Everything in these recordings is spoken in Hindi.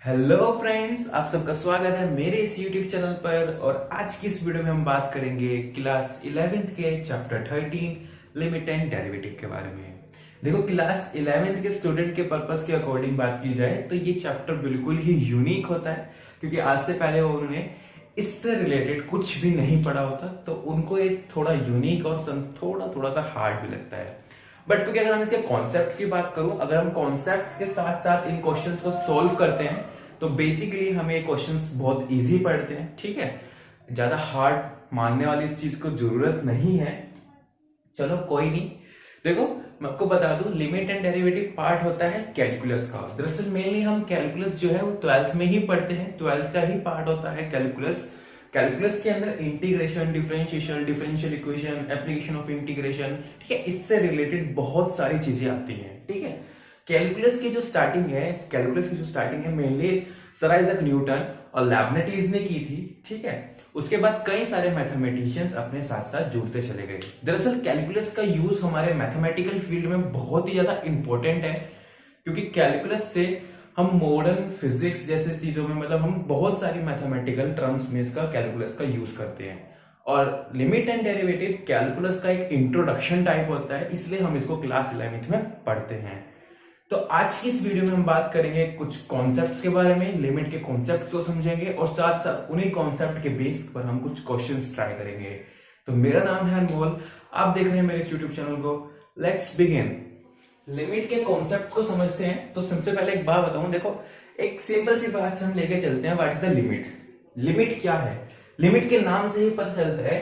हेलो फ्रेंड्स, आप सबका स्वागत है मेरे इस यूट्यूब चैनल पर। और आज की इस वीडियो में हम बात करेंगे क्लास 11th के चैप्टर 13 लिमिट एंड डेरिवेटिव के बारे में। देखो, क्लास 11th के स्टूडेंट के पर्पस के अकॉर्डिंग बात की जाए तो ये चैप्टर बिल्कुल ही यूनिक होता है, क्योंकि आज से पहले उन्होंने इससे रिलेटेड कुछ भी नहीं पढ़ा होता, तो उनको एक थोड़ा यूनिक और थोड़ा सा हार्ड भी लगता है। बट क्योंकि अगर हम इसके कॉन्सेप्ट्स की बात करूं, अगर हम कॉन्सेप्ट्स के साथ साथ इन क्वेश्चंस को सॉल्व करते हैं तो बेसिकली हमें ये क्वेश्चंस बहुत इजी पड़ते हैं। ठीक है, ज्यादा हार्ड मानने वाली इस चीज को जरूरत नहीं है। चलो कोई नहीं। देखो, मैं आपको बता दूं, लिमिट एंड डेरिवेटिव पार्ट होता है कैलकुलस का। दरअसल मेनली हम कैलकुलस जो है वो 12th में ही पढ़ते हैं, 12th का ही पार्ट होता है कैलकुलस। कैलकुलस के अंदर integration, differentiation, differential equation, application of integration, ठीक है, इससे रिलेटेड बहुत सारी चीजें आती हैं। ठीक है, कैलकुलस की जो स्टार्टिंग है मेनली सर आइजैक न्यूटन और लैबनेटीज ने की थी। ठीक है, उसके बाद कई सारे मैथमेटिशियंस अपने साथ साथ जुड़ते चले गए। दरअसल कैलकुलस का यूज हमारे मैथमेटिकल फील्ड में बहुत ही ज्यादा इंपॉर्टेंट है, क्योंकि कैलकुलस से हम मॉडर्न फिजिक्स जैसे चीजों में, मतलब हम बहुत सारी मैथमेटिकल टर्म्स में इसका कैलकुलस का यूज करते हैं। और लिमिट एंड डेरिवेटिव कैलकुलस का एक इंट्रोडक्शन टाइप होता है, इसलिए हम इसको क्लास 11th में पढ़ते हैं। तो आज की इस वीडियो में हम बात करेंगे कुछ कॉन्सेप्ट्स के बारे में, लिमिट के कॉन्सेप्ट्स को समझेंगे और साथ साथ उन्हीं कॉन्सेप्ट के बेस पर हम कुछ क्वेश्चंस ट्राई करेंगे। तो मेरा नाम है अनमोल, आप देख रहे हैं मेरे यूट्यूब चैनल को। Let's begin. लिमिट के कॉन्सेप्ट को समझते हैं तो सबसे पहले एक बात बताऊं। देखो, एक सिंपल सी बात से हम लेके चलते हैं, what is the limit. Limit क्या है? लिमिट के नाम से ही पता चलता है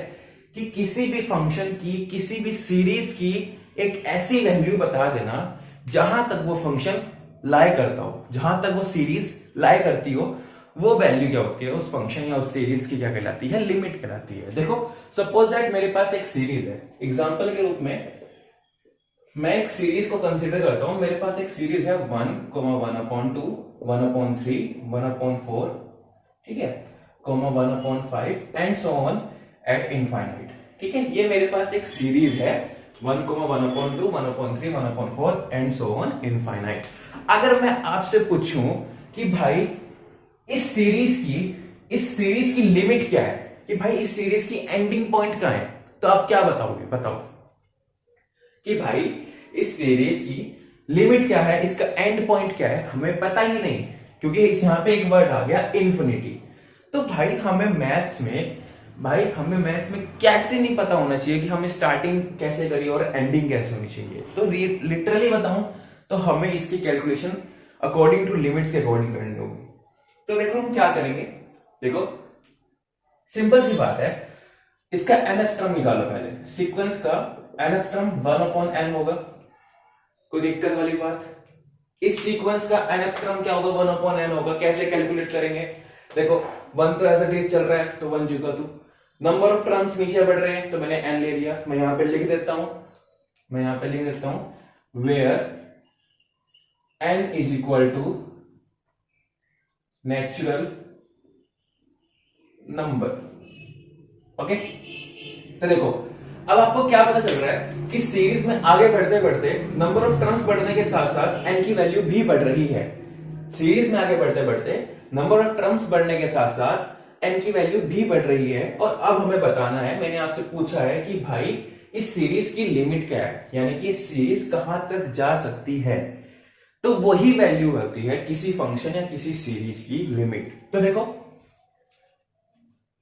कि किसी भी फंक्शन की, किसी भी सीरीज की एक ऐसी वैल्यू बता देना जहां तक वो फंक्शन लाई करता हो, जहां तक वो सीरीज लाई करती हो, वो वैल्यू क्या होती है उस फंक्शन या उस सीरीज की, क्या कहलाती है? लिमिट कहलाती है। देखो, सपोज दैट मेरे पास एक सीरीज है। एग्जांपल के रूप में मैं एक सीरीज को कंसीडर करता हूं। मेरे पास एक सीरीज है 1, 1/2, 1/3, 1/4, ठीक है, 1/5 and so on eight infinite. ठीक है, ये मेरे पास एक सीरीज है 1, 1/2, 1/3, 1/4 एंड सो ऑन इनफाइनाइट। अगर मैं आपसे पूछूं कि भाई इस सीरीज की लिमिट क्या है, कि भाई इस सीरीज की एंडिंग पॉइंट कहां है, तो आप क्या बताओगे? बताओ कि भाई इस सीरीज की लिमिट क्या है, इसका एंड पॉइंट क्या है? हमें पता ही नहीं, क्योंकि इस यहां पे एक वर्ड आ गया इन्फिनिटी। तो भाई हमें मैथ्स में कैसे नहीं पता होना चाहिए कि हमें स्टार्टिंग कैसे करी और एंडिंग कैसे होनी चाहिए? तो लिटरली बताऊं तो हमें इसकी कैलकुलेशन अकॉर्डिंग टू लिमिट्स के अकॉर्डिंग करनी होगी। तो देखो हम क्या करेंगे। देखो, सिंपल सी बात है, इसका nth टर्म निकालो। पहले सीक्वेंस का nth टर्म 1/n होगा, कोई दिक्कत वाली बात? इस सीक्वेंस का nth टर्म क्या होगा? 1/n होगा। कैसे कैलकुलेट करेंगे? देखो, 1 तो ऐसा चल रहा है तो 1 जुगा 2। नंबर ऑफ टर्म्स नीचे बढ़ रहे हैं तो मैंने n ले लिया। मैं यहां पे लिख देता हूं where n is equal to natural number. Okay, तो देखो अब आपको क्या पता चल रहा है कि सीरीज में आगे बढ़ते बढ़ते नंबर ऑफ टर्म्स बढ़ने के साथ साथ n की वैल्यू भी बढ़ रही है। सीरीज में आगे बढ़ते बढ़ते नंबर ऑफ टर्म्स बढ़ने के साथ साथ n की वैल्यू भी बढ़ रही है। और अब हमें बताना है, मैंने आपसे पूछा है कि भाई इस सीरीज की लिमिट क्या है, यानी कि इस सीरीज कहां तक जा सकती है। तो वही वैल्यू होती है किसी फंक्शन या किसी सीरीज की लिमिट। तो देखो,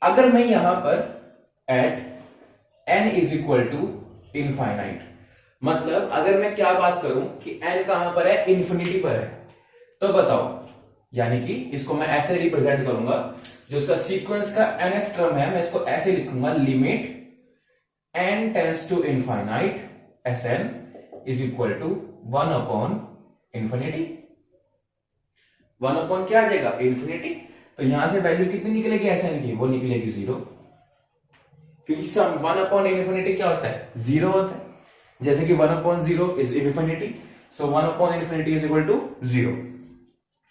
अगर मैं यहां पर at n is equal to infinite, मतलब अगर मैं क्या बात करूं कि n कहां पर है? इन्फिनिटी पर है। तो बताओ, यानी कि इसको मैं ऐसे रिप्रेजेंट करूंगा, जो इसका सीक्वेंस का nth टर्म है मैं इसको ऐसे लिखूंगा, limit n tends to infinite Sn is equal to 1/infinity। 1 क्या आ जाएगा? इन्फिनिटी। तो यहां से वैल्यू कितनी निकलेगी Sn की? वो निकलेगी 0, क्योंकि सम 1/infinity क्या होता है? 0 होता है। जैसे कि 1/0 is infinity, so 1/infinity is equal to 0।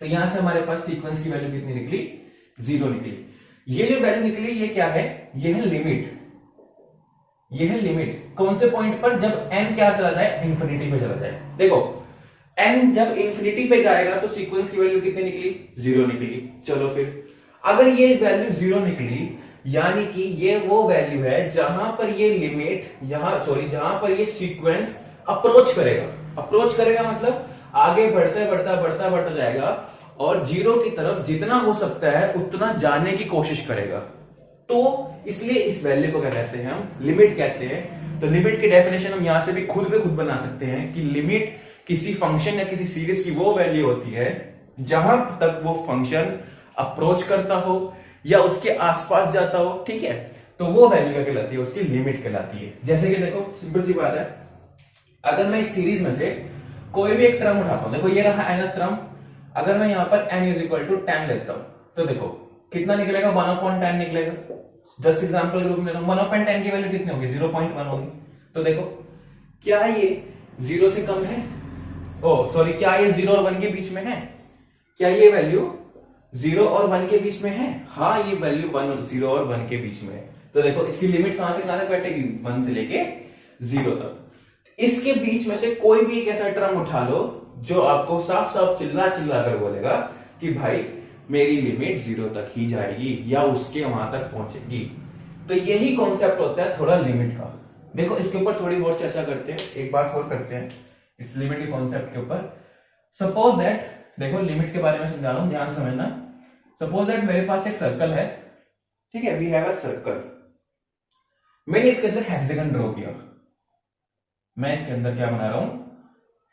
तो यहां से हमारे पास सीक्वेंस की वैल्यू कितनी निकली? 0 निकली। ये जो वैल्यू निकली ये क्या है? ये है लिमिट। ये है लिमिट कौन से पॉइंट पर? जब n क्या चला जाए? इन्फिनिटी पे चला जाए। देखो, एन जब इंफिनिटी पे जाएगा तो सीक्वेंस की वैल्यू कितनी निकली? 0 निकली। चलो फिर अगर ये वैल्यू 0 निकली यानी कि ये वो वैल्यू है जहां पर ये लिमिट जहां पर ये सीक्वेंस अप्रोच करेगा मतलब आगे बढ़ता जाएगा और 0 की तरफ जितना हो सकता है उतना जाने की कोशिश करेगा। तो इसलिए इस वैल्यू को क्या कहते हैं? हम लिमिट कहते हैं। तो लिमिट की डेफिनेशन हम यहां से भी खुद बना सकते हैं कि लिमिट किसी फंक्शन या किसी सीरीज की वो वैल्यू होती है जहां तक वो फंक्शन अप्रोच करता हो या उसके आसपास जाता हो, ठीक है, तो वो वैल्यू क्या कहलाती है? उसकी लिमिट कहलाती है। जैसे कि देखो सिंपल सी बात है, अगर मैं इस सीरीज में से कोई भी एक टर्म उठाता हूं, देखो ये रहा nth टर्म, अगर मैं यहां पर n इज इक्वल टू 10 लेता हूं तो देखो कितना निकलेगा? 1/10 निकलेगा। जस्ट एग्जांपल के रूप में 1/10 की वैल्यू कितनी होगी? 0.1 होगी। तो देखो क्या ये 0 से कम है? क्या ये 0 और 1 के बीच में है? क्या ये वैल्यू 0 और 1 के बीच में है? हाँ, ये वैल्यू 0 और 1 के बीच में है। तो देखो इसकी लिमिट कहां से कहां तक बैठेगी? 1 से लेके 0 तक। इसके बीच में से कोई भी एक ऐसा टर्म उठा लो जो आपको साफ साफ चिल्ला कर बोलेगा कि भाई मेरी लिमिट 0 तक ही जाएगी या उसके वहां तक पहुंचेगी। तो यही कॉन्सेप्ट होता है थोड़ा लिमिट का। देखो इसके ऊपर थोड़ी बहुत चर्चा करते हैं, एक बात और करते हैं इस लिमिट के कॉन्सेप्ट के ऊपर। सपोज दैट, देखो लिमिट के बारे में समझा रहा हूं, ध्यान समझना। सपोज दैट मेरे पास एक सर्कल है, ठीक है, वी हैव अ सर्कल। मैंने इसके अंदर हेक्सागन ड्रॉ किया। मैं इसके अंदर क्या बना रहा हूं?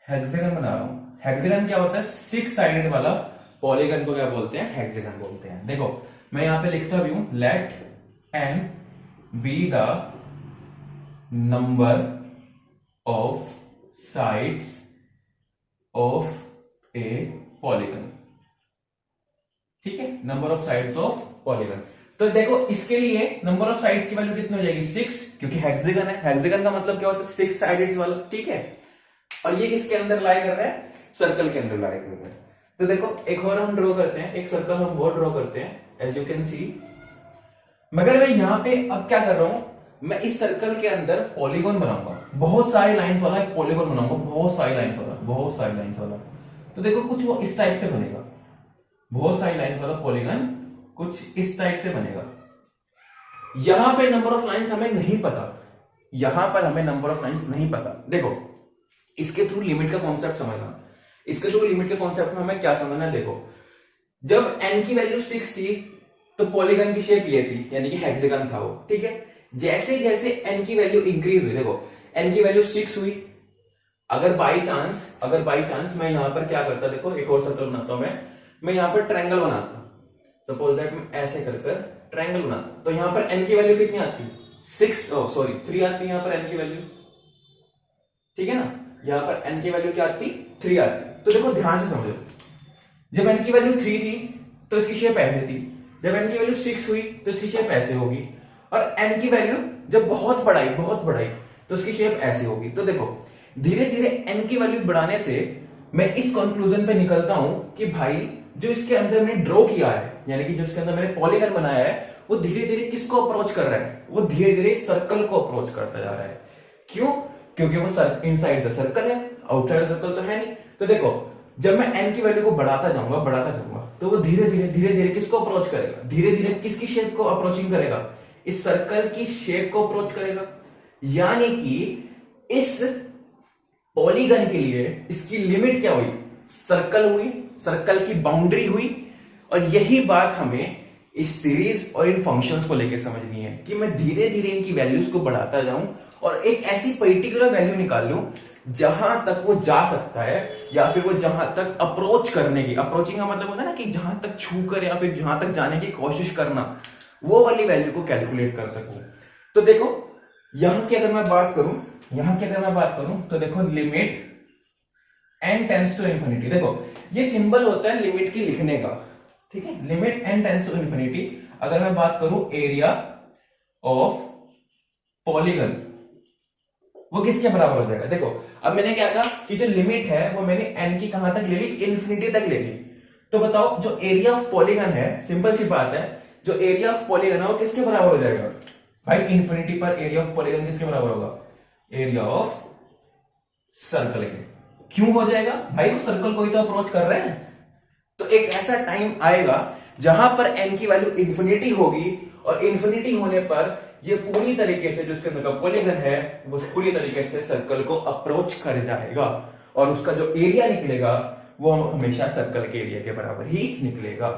हेक्सागन बना रहा हूं। हेक्सागन क्या होता है? 6 साइडेड वाला पॉलीगन को क्या बोलते हैं? हेक्सागन बोलते हैं। देखो मैं यहां पे लिखता भी हूं, let n be the number of sides of a polygon, ठीक है, number of sides of polygon. तो देखो इसके लिए नंबर ऑफ साइड्स की वैल्यू कितनी हो जाएगी? 6, क्योंकि हेक्सागन है। हेक्सागन का मतलब क्या होता है? 6 साइडेड वाला, ठीक है। और ये किसके अंदर लाई कर रहा है? सर्कल के अंदर लाई कर रहा है। तो देखो एक और हम ड्रॉ करते हैं, एक सर्कल हम और ड्रॉ करते हैं, एज यू कैन सी। मगर मैं यहां पे अब क्या कर रहा हूं? मैं इस सर्कल के अंदर पॉलीगन बनाऊंगा, बहुत सारी लाइंस वाला एक पॉलीगन बनाऊंगा, बहुत सारी लाइंस वाला। तो देखो कुछ वो इस टाइप से बनेगा, बहुत सारी लाइंस वाला पॉलीगन कुछ इस टाइप से बनेगा। यहां पे नंबर ऑफ लाइंस हमें नहीं पता, देखो इसके थ्रू लिमिट का कॉन्सेप्ट समझना। इसके थ्रू लिमिट के कॉन्सेप्ट में हमें क्या समझना है? देखो जब n की वैल्यू 6 थी तो पॉलीगन की शेप ये थी, यानी कि हेक्सागन था वो, ठीक है। जैसे जैसे n की वैल्यू इंक्रीज हुई, देखो n की वैल्यू 6 हुई, अगर बाई चांस मैं यहां पर क्या करता, देखो एक और सर्कल बनाता हूं मैं यहां पर ट्रायंगल बनाता। सपोज दैट मैं ऐसे कर ट्रायंगल बनाता, तो यहां पर n की वैल्यू कितनी आती? 3 आती है यहां पर n की वैल्यू, ठीक है ना। यहां पर n की वैल्यू क्या आती? 3 आती। तो देखो ध्यान से समझो, जब n की वैल्यू 3 थी तो इसकी शेप ऐसे थी, जब n की वैल्यू 6 हुई तो इसकी शेप ऐसे होगी, और n की वैल्यू जब बहुत बढ़ाई तो इसकी शेप ऐसे होगी। तो देखो धीरे धीरे n की वैल्यू बढ़ाने से मैं इस कंक्लूजन पे निकलता हूं कि भाई जो इसके अंदर मैंने ड्रॉ किया है, यानी कि जो इसके अंदर मैंने पॉलीगन बनाया है, वो धीरे धीरे किसको अप्रोच कर रहा है? वो धीरे धीरे सर्कल को अप्रोच करता जा रहा है। क्यों? क्योंकि वो इनसाइड द सर्कल है, आउटसाइड सर्कल तो है नहीं। तो देखो जब मैं n की वैल्यू को बढ़ाता जाऊंगा तो वो धीरे धीरे किसको अप्रोच करेगा? धीरे धीरे किसकी शेप को अप्रोचिंग करेगा? इस सर्कल की शेप को अप्रोच करेगा। यानी कि इस पॉलीगन के लिए इसकी लिमिट क्या हुई? सर्कल की बाउंड्री हुई। और यही बात हमें इस सीरीज और इन फंक्शंस को लेकर समझनी है कि मैं धीरे धीरे इनकी वैल्यूज को बढ़ाता जाऊं और एक ऐसी पर्टिकुलर वैल्यू निकाल लूं जहां तक वो जा सकता है, या फिर वो जहां तक अप्रोचिंग का मतलब होता है ना कि जहां तक छू कर या फिर जहां तक जाने की कोशिश करना, वो वाली वैल्यू को कैलकुलेट कर सकूं। तो देखो यहां की अगर मैं बात करूं तो देखो limit n tends to infinity, देखो ये सिंबल होता है लिमिट की लिखने का, ठीक है, limit n tends to infinity. अगर मैं बात करूं एरिया ऑफ पॉलीगन, वो किसके बराबर हो जाएगा? देखो अब मैंने क्या कहा कि जो लिमिट है वो मैंने n की कहां तक ले ली? इंफिनिटी तक ले ली। तो बताओ जो एरिया ऑफ पॉलीगन है, सिंपल सी बात है, जो एरिया ऑफ पॉलीगन है वो किसके बराबर हो जाएगा भाई? इंफिनिटी पर एरिया ऑफ पॉलीगन किसके बराबर होगा? एरिया ऑफ सर्कल के, क्यों हो जाएगा भाई, उस सर्कल को ही तो अप्रोच कर रहे हैं। तो एक ऐसा टाइम आएगा जहां पर n की वैल्यू इंफिनिटी होगी, और इंफिनिटी होने पर ये पूरी तरीके से जो इसके अंदर का पॉलीगन है वो पूरी तरीके से सर्कल को अप्रोच कर जाएगा, और उसका जो एरिया निकलेगा वो हमेशा सर्कल के एरिया के बराबर ही निकलेगा।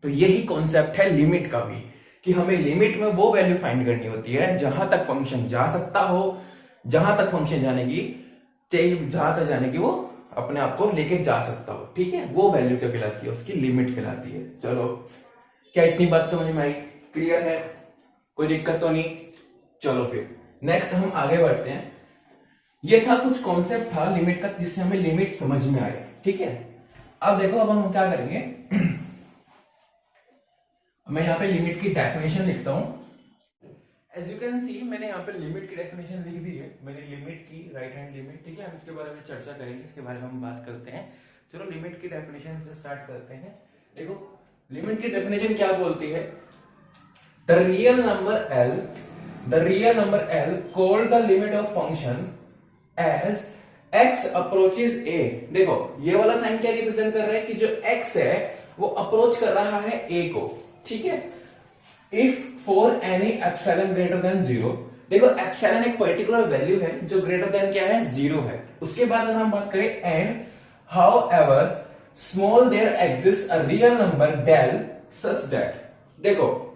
तो यही कॉन्सेप्ट है लिमिट का भी, कि हमें लिमिट में वो वैल्यू फाइंड करनी होती है जहां तक फंक्शन जा सकता हो, जहां तक फंक्शन जहां तक जाने की वो अपने आप को लेके जा सकता हो, ठीक है, वो वैल्यू क्या कहलाती है, उसकी लिमिट कहलाती है। चलो, क्या इतनी बात समझ में आई, क्लियर है, कोई दिक्कत तो नहीं। चलो फिर नेक्स्ट हम आगे बढ़ते हैं। ये था कुछ कॉन्सेप्ट था लिमिट का जिससे हमें लिमिट समझ में आए, ठीक है। अब देखो, अब हम क्या करेंगे, मैं यहां पे लिमिट की डेफिनेशन लिखता हूं। एज यू कैन सी मैंने यहाँ पे लिमिट की डेफिनेशन लिख दी है, मैंने लिमिट की, राइट हैंड लिमिट, ठीक है। हम इसके बारे में चर्चा करेंगे, इसके बारे में हम बात करते हैं। चलो लिमिट की डेफिनेशन से स्टार्ट करते हैं। देखो लिमिट की डेफिनेशन क्या बोलती है, the real number L called the limit of function as x approaches a। देखो ये वाला साइन क्या रिप्रेजेंट कर रहा है कि जो x है वो अप्रोच कर रहा है a को, ठीक है। If for any epsilon greater than 0, देखो एप्सिलॉन एक पर्टिकुलर वैल्यू है जो ग्रेटर देन क्या है, 0 है। उसके बाद अगर हम बात करें and however small there exist a real number del such that, देखो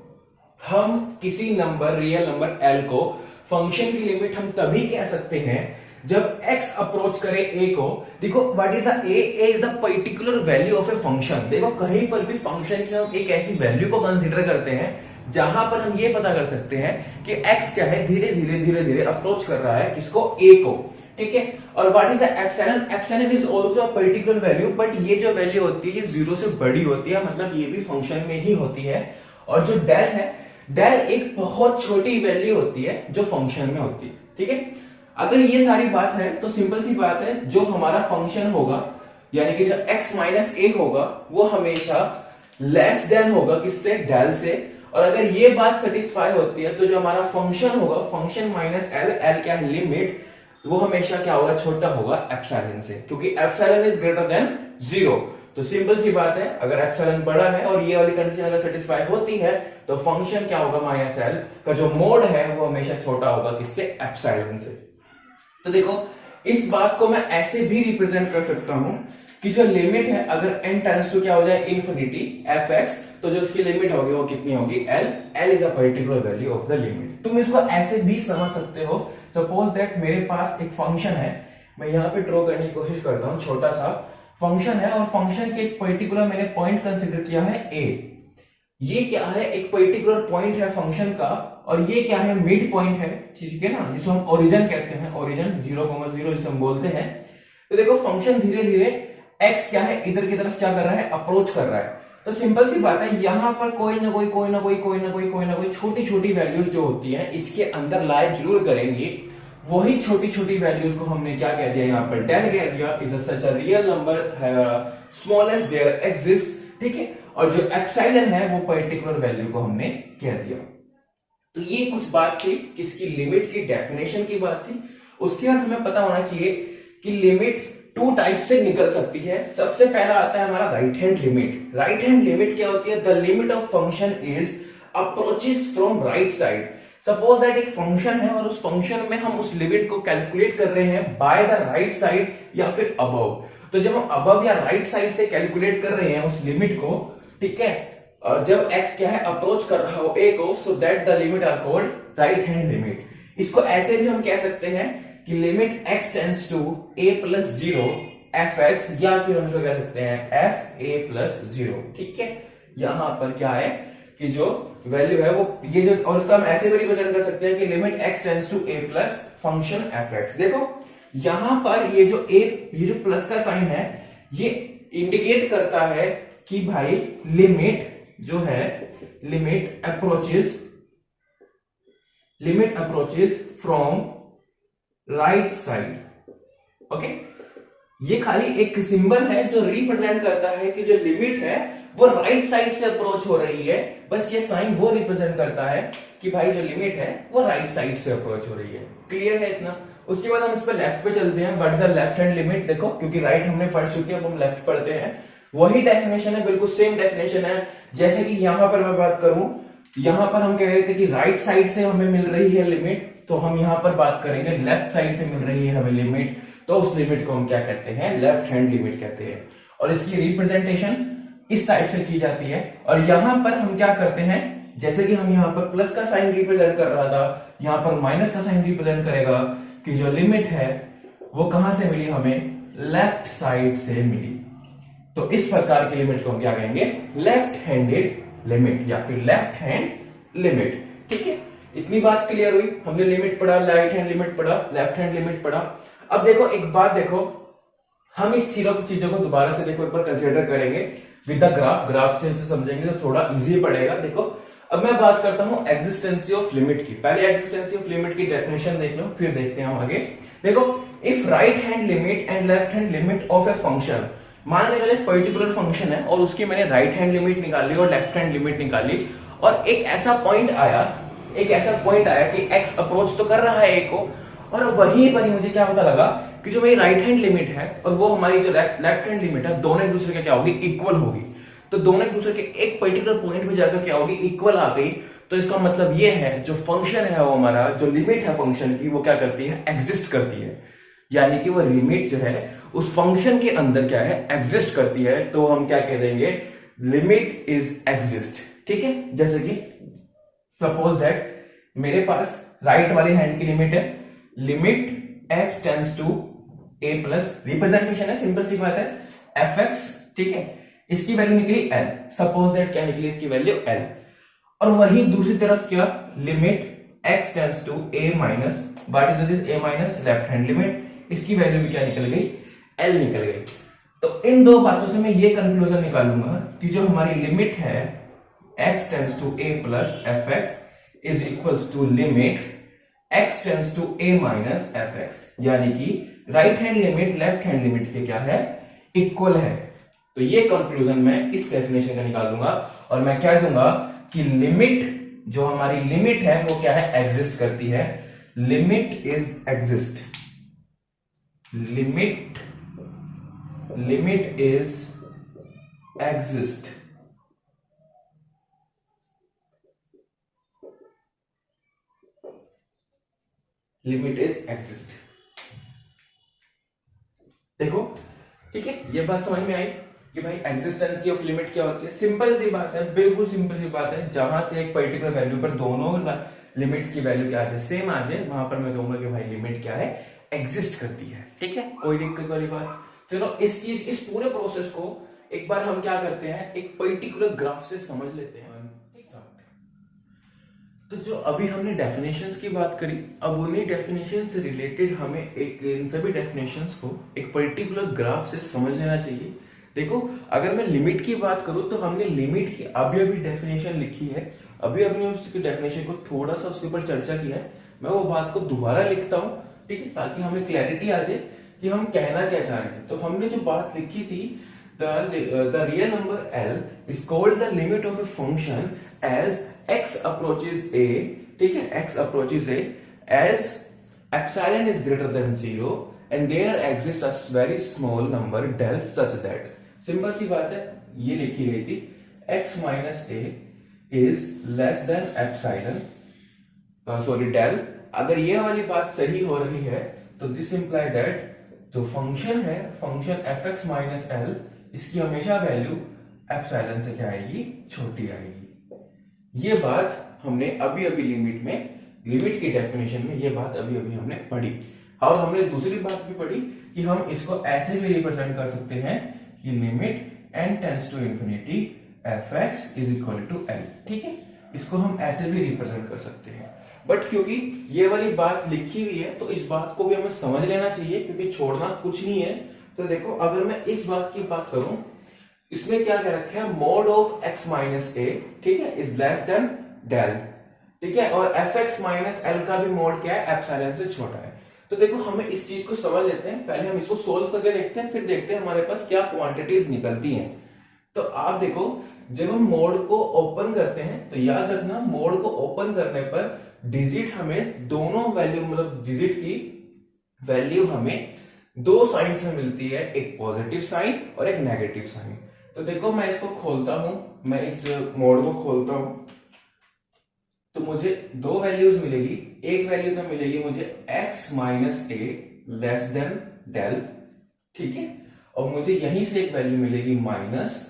हम किसी नंबर रियल नंबर L को फंक्शन की लिमिट हम तभी कह सकते हैं जब x अप्रोच करे a को। देखो what is the a is the particular value of a function. देखो कहीं पर भी फंक्शन की हम एक ऐसी वैल्यू को कंसीडर करते हैं जहां पर हम ये पता कर सकते हैं कि x क्या है, धीरे धीरे अप्रोच कर रहा है किसको, a को, ठीक है। और what is the epsilon, epsilon is also a particular value, but ये जो वैल्यू होती है ये 0 से बड़ी होती है, मतलब ये भी फंक्शन में ही होती है। और जो डेल है, डेल एक बहुत छोटी वैल्यू होती है जो फंक्शन में होती है, ठीक है। अगर ये सारी बात है तो सिंपल सी बात है, जो हमारा फंक्शन होगा यानी कि जो x माइनस ए होगा वो हमेशा लेस देन होगा किससे, डेल से। और अगर ये बात सेटिस्फाई होती है तो जो हमारा फंक्शन होगा, फंक्शन माइनस एल, एल क्या है लिमिट, वो हमेशा क्या होगा, छोटा होगा एप्सिलॉन से, क्योंकि एप्सिलॉन इज ग्रेटर देन 0। तो सिंपल सी बात है, अगर एप्सिलॉन बड़ा है और ये वाली कंडीशन अगर सेटिस्फाई होती है तो फंक्शन क्या होगा, माइनस एल का जो मोड है वो हमेशा छोटा होगा किससे, एप्सिलॉन से। तो देखो इस बात को मैं ऐसे भी रिप्रेजेंट कर सकता हूं कि जो लिमिट है अगर n टेंड्स टू क्या हो जाए, इंफिनिटी fx, तो जो उसकी लिमिट होगी वो कितनी होगी, l is a particular value of the limit. तुम इसको ऐसे भी समझ सकते हो, सपोज दैट मेरे पास एक फंक्शन है, मैं यहां पे ड्रॉ करने की कोशिश करता हूं, छोटा सा फंक्शन है और फंक्शन के एक पर्टिकुलर मैंने पॉइंट कंसीडर किया है a। ये क्या है, एक पर्टिकुलर पॉइंट है फंक्शन का, और ये क्या है, मिड पॉइंट है, ठीक है ना, जिसको हम ओरिजिन कहते हैं, ओरिजिन 0,0 जिसे हम बोलते हैं। तो देखो फंक्शन धीरे धीरे x क्या है, इधर की तरफ क्या कर रहा है, अप्रोच कर रहा है। तो सिंपल सी बात है, यहां पर कोई ना कोई छोटी छोटी वैल्यूज जो होती हैं इसके अंदर लाई जरूर करेंगी। वही छोटी छोटी वैल्यूज को हमने क्या कह दिया, यहाँ पर डेल कह दिया, is such a real number smallest there exist, ठीक है। और जो एप्सिलॉन है वो पर्टिकुलर वैल्यू को हमने कह दिया। तो ये कुछ बात थी किसकी, लिमिट की डेफिनेशन की बात थी। उसके बाद हमें पता होना चाहिए कि लिमिट 2 टाइप से निकल सकती है। सबसे पहला आता है हमारा right hand limit. Right hand limit क्या होती है, the limit of function is approaches from right side. Suppose that एक फंक्शन है और उस फंक्शन में हम उस लिमिट को कैलकुलेट कर रहे हैं बाय द राइट साइड या फिर अबव। तो जब हम अबव या राइट साइड से कैलकुलेट कर रहे हैं उस लिमिट को, ठीक है, और जब x क्या है अप्रोच कर रहा हो a को, so that the limit are called right hand limit. इसको ऐसे भी हम कह सकते हैं कि limit x tends to a plus 0 fx, या फिर हम इसको कह सकते हैं f a प्लस 0, ठीक है। यहां पर क्या है कि जो वैल्यू है वो ये जो, और उसका हम ऐसे भी रिप्रेजेंट कर सकते हैं कि limit x tends to a plus function fx। देखो यहां पर ये जो प्लस का साइन है ये इंडिकेट करता है कि भाई लिमिट जो है, limit approaches from right side, okay. ये खाली एक सिंबल है जो रिप्रेजेंट करता है कि जो लिमिट है वो राइट साइड से अप्रोच हो रही है। बस ये साइन वो रिप्रेजेंट करता है कि भाई जो लिमिट है वो राइट साइड से अप्रोच हो रही है। क्लियर है इतना? उसके बाद हम इस पर लेफ्ट पे चलते हैं, what is the left hand limit. देखो क्योंकि राइट हमने पढ़ चुके हैं, अब हम लेफ्ट पढ़ते हैं। वही डेफिनेशन है, बिल्कुल सेम डेफिनेशन है। जैसे कि यहां पर मैं बात करूं, यहां पर हम कह रहे थे कि राइट साइड से हमें मिल रही है लिमिट, तो हम यहां पर बात करेंगे लेफ्ट साइड से मिल रही है हमें लिमिट, तो उस लिमिट को हम क्या कहते हैं, लेफ्ट हैंड लिमिट कहते हैं। और इसकी रिप्रेजेंटेशन इस टाइप से की जाती है। और यहां पर हम क्या करते हैं, जैसे कि हम यहां पर प्लस का साइन रिप्रेजेंट कर रहा था, यहां पर माइनस का साइन रिप्रेजेंट करेगा कि जो लिमिट है वो कहां से मिली, हमें लेफ्ट साइड से मिली। तो इस प्रकार की लिमिट को हम क्या कहेंगे, लेफ्ट हैंडेड लिमिट या फिर लेफ्ट हैंड लिमिट। ठीक है, इतनी बात क्लियर हुई। हमने लिमिट पढ़ा, राइट हैंड लिमिट पढ़ा, लेफ्ट हैंड लिमिट पढ़ा। अब देखो एक बात, देखो हम इस चीजों को दोबारा से देखो एक बार कंसीडर करेंगे विद द ग्राफ से समझेंगे तो थोड़ा इजी पड़ेगा। देखो अब मैं बात करता हूं एग्जिस्टेंसी ऑफ लिमिट की। पहले एग्जिस्टेंसी ऑफ लिमिट की डेफिनेशन देख लो, फिर देखते हैं हम आगे। देखो if right hand limit and left hand limit of a function, मान के चले एक पर्टिकुलर फंक्शन है और उसकी मैंने राइट हैंड लिमिट निकाली और लेफ्ट हैंड लिमिट निकाली, और एक ऐसा पॉइंट आया कि x अप्रोच तो कर रहा है a को, और वहीं पर ही मुझे क्या पता लगा कि जो मेरी राइट हैंड लिमिट है और वो हमारी जो लेफ्ट हैंड लिमिट है, दोनों एक दूसरे के क्या होगी, इक्वल होगी। तो दोनों एक दूसरे के एक पर्टिकुलर पॉइंट पे जाकर क्या होगी, इक्वल आ गई। तो इसका मतलब ये है जो फंक्शन है वो हमारा, जो लिमिट है फंक्शन की, वो क्या करती है, एग्जिस्ट करती है। यानी कि वो लिमिट जो है उस फंक्शन के अंदर क्या है, एग्जिस्ट करती है। तो हम क्या कह देंगे, लिमिट इज एग्जिस्ट। ठीक है, जैसे कि सपोज दैट मेरे पास राइट वाली हैंड की लिमिट है, limit x tends to a plus, representation है, सिंपल सी बात है, fx। ठीक है, इसकी वैल्यू निकली l। सपोज दैट क्या निकली इसकी वैल्यू l। और वही दूसरी तरफ क्या, limit x tends to a minus, what is this, a minus, left hand limit, इसकी वैल्यू भी क्या निकल गई, l निकल गई। तो इन दो बातों से मैं ये कंक्लूजन निकालूंगा कि जो हमारी लिमिट है x tends to a plus fx is equals to limit x tends to a minus fx, यानी कि right hand limit left hand limit के क्या है, इक्वल है। तो ये कंक्लूजन मैं इस डेफिनेशन का निकालूंगा और मैं क्या दूंगा कि लिमिट, जो हमारी लिमिट है वो क्या है, एग्जिस्ट करती है। Limit is exist, limit is exist. Limit is exist. देखो ठीक है, ये बात समझ में आई कि भाई एग्जिस्टेंसी ऑफ लिमिट क्या होती है। सिंपल सी बात है, बिल्कुल सिंपल सी बात है। जहां से एक पर्टिकुलर वैल्यू पर दोनों लिमिट्स की वैल्यू क्या आ जाए, सेम आ जाए, वहां पर मैं कहूंगा कि भाई लिमिट क्या है, एग्जिस्ट करती है। ठीक है, कोई दिक्कत वाली बात। चलो इस पूरे प्रोसेस को एक बार हम क्या करते हैं, एक पर्टिकुलर ग्राफ से समझ लेते हैं। तो जो अभी हमने डेफिनेशंस की बात करी, अब उन्हीं डेफिनेशन से रिलेटेड हमें एक इन सभी डेफिनेशंस को एक पर्टिकुलर ग्राफ से समझ लेना चाहिए। देखो अगर मैं लिमिट की बात करूं तो हमने लिमिट की अभी डेफिनेशन लिखी है, अभी उसकी डेफिनेशन को थोड़ा सा उसके ऊपर चर्चा किया है। मैं वो बात को दोबारा लिखता हूं, ठीक है, ताकि हमें क्लैरिटी आ जाए कि हम कहना क्या चाह रहे हैं। तो हमने जो बात लिखी थी, the real number L is called the limit of a function as x approaches a, ठीक है, x approaches a as epsilon is greater than 0 and there exists a very small number del such that, simple सी बात है, ये लिखी गई थी x minus a is less than epsilon, sorry del। अगर ये वाली बात सही हो रही है तो दिस इंप्लाई दैट जो फंक्शन है, फंक्शन fx माइनस l, इसकी हमेशा वैल्यू एप्सिलॉन से क्या आएगी, छोटी आएगी। ये बात हमने अभी लिमिट की डेफिनेशन में ये बात अभी हमने पढ़ी। और हमने दूसरी बात भी पढ़ी कि हम इसको ऐसे भी रिप्रेजेंट कर सकते हैं कि limit n tends to infinity fx is equal to l। ठीक है, इसको हम ऐसे भी रिप्रेजेंट कर सकते हैं। बट क्योंकि ये वाली बात लिखी हुई है तो इस बात को भी हमें समझ लेना चाहिए, क्योंकि छोड़ना कुछ नहीं है। तो देखो अगर मैं इस बात की बात करूं, इसमें क्या क्या रखा है, मोड ऑफ x माइनस ए, ठीक है, इज लेस देन डेल, ठीक है, और fx माइनस एल का भी मोड क्या है, एप्सिलॉन से छोटा है। तो देखो हमें इस चीज को समझ लेते हैं, पहले हम इसको सोल्व करके देखते हैं, फिर देखते हैं हमारे पास क्या क्वांटिटीज निकलती हैं। तो आप देखो जब हम मोड को ओपन करते हैं तो याद रखना, मोड को ओपन करने पर डिजिट हमें दोनों वैल्यू, मतलब डिजिट की वैल्यू हमें दो साइन से मिलती है, एक पॉजिटिव साइन और एक नेगेटिव साइन। तो देखो मैं इसको खोलता हूं, मैं इस मोड को खोलता हूं, तो मुझे दो वैल्यूज मिलेगी। एक वैल्यू तो मिलेगी मुझे x माइनस ए लेस देन डेल, ठीक है, और मुझे यहीं से एक वैल्यू मिलेगी माइनस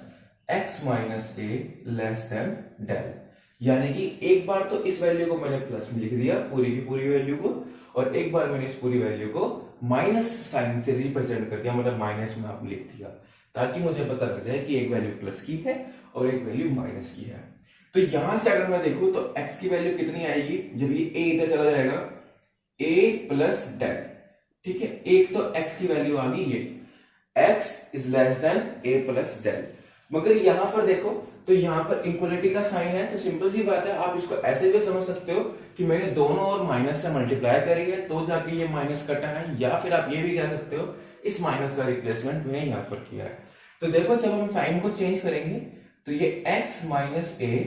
x माइनस ए लेस देन डेल। यानी कि एक बार तो इस वैल्यू को मैंने प्लस में लिख दिया पूरी की पूरी वैल्यू को, और एक बार मैंने इस पूरी वैल्यू को माइनस साइन से रिप्रेजेंट कर दिया, मतलब माइनस में आप लिख दिया, ताकि मुझे पता लग जाए कि एक वैल्यू प्लस की है और एक वैल्यू माइनस की है। तो यहां से अगर मैं देखूं तो x की वैल्यू कितनी आएगी जब ये a इधर चला जाएगा, a प्लस डेल, ठीक है। एक तो x की वैल्यू आ गई ये x is less than a plus del. मगर यहां पर देखो तो यहां पर इक्वलिटी का साइन है, तो सिंपल सी बात है, आप इसको ऐसे भी समझ सकते हो कि मैंने दोनों और माइनस से मल्टीप्लाई करी है तो जाके ये माइनस कटा है, या फिर आप ये भी कह सकते हो इस माइनस का रिप्लेसमेंट मैंने यहां पर किया है। तो देखो जब हम साइन को चेंज करेंगे तो ये x माइनस ए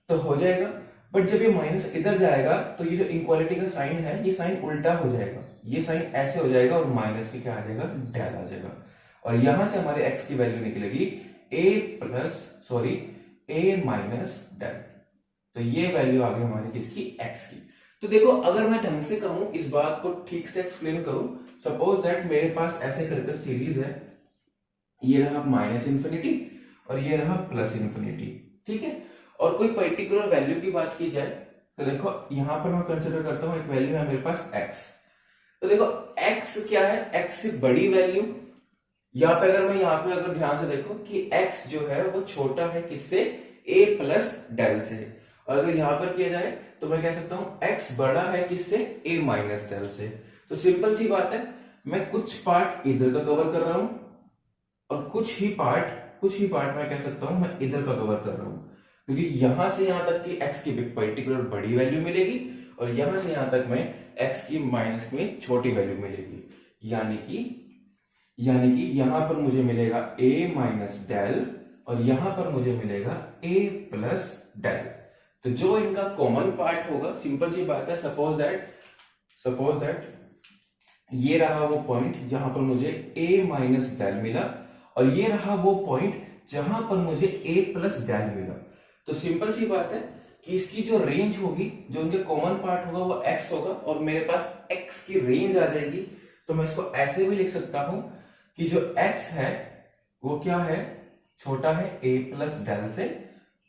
तो हो जाएगा, बट जब ये माइनस इधर जाएगा तो ये जो इक्वालिटी का साइन है ये साइन उल्टा हो जाएगा, ये साइन ऐसे हो जाएगा और माइनस की क्या आ जाएगा, डेल आ जाएगा। और यहां से हमारे x की वैल्यू निकलेगी a माइनस डेल। तो ये वैल्यू आ गई हमारी किसकी, x की। तो देखो अगर मैं ढंग से कहूं, इस बात को ठीक से एक्सप्लेन करूं, सपोज दैट मेरे पास ऐसे करके सीरीज है, ये रहा माइनस इंफिनिटी और ये रहा प्लस इंफिनिटी, ठीक है। और कोई पर्टिकुलर वैल्यू की बात की जाए तो देखो यहां पर मैं कंसिडर करता हूं एक वैल्यू है मेरे पास x। तो देखो x क्या है, x से बड़ी वैल्यू, यहां पे अगर मैं यहां पे अगर ध्यान से देखो कि x जो है वो छोटा है किससे, a प्लस डेल से। और अगर यहां पर किया जाए तो मैं कह सकता हूं x बड़ा है किससे, a माइनस डेल से। तो सिंपल सी बात है, मैं कुछ पार्ट इधर का कवर कर रहा हूं और कुछ ही पार्ट मैं कह सकता हूं मैं इधर का कवर कर रहा हूं, क्योंकि यहां से यहां तक की x की पर्टिकुलर बड़ी वैल्यू मिलेगी और यहां से यहां तक में x की माइनस में छोटी वैल्यू मिलेगी। यानी कि यहां पर मुझे मिलेगा a माइनस डेल और यहां पर मुझे मिलेगा a प्लस डेल। तो जो इनका कॉमन पार्ट होगा, सिंपल सी बात है, सपोज दैट ये रहा वो पॉइंट जहां पर मुझे a माइनस डेल मिला और ये रहा वो पॉइंट जहां पर मुझे a प्लस डेल मिला। तो सिंपल सी बात है कि इसकी जो रेंज होगी, जो इनके कॉमन पार्ट होगा वो x होगा और मेरे पास x की रेंज आ जाएगी। तो मैं इसको ऐसे भी लिख सकता हूं कि जो x है वो क्या है, छोटा है a प्लस डेल से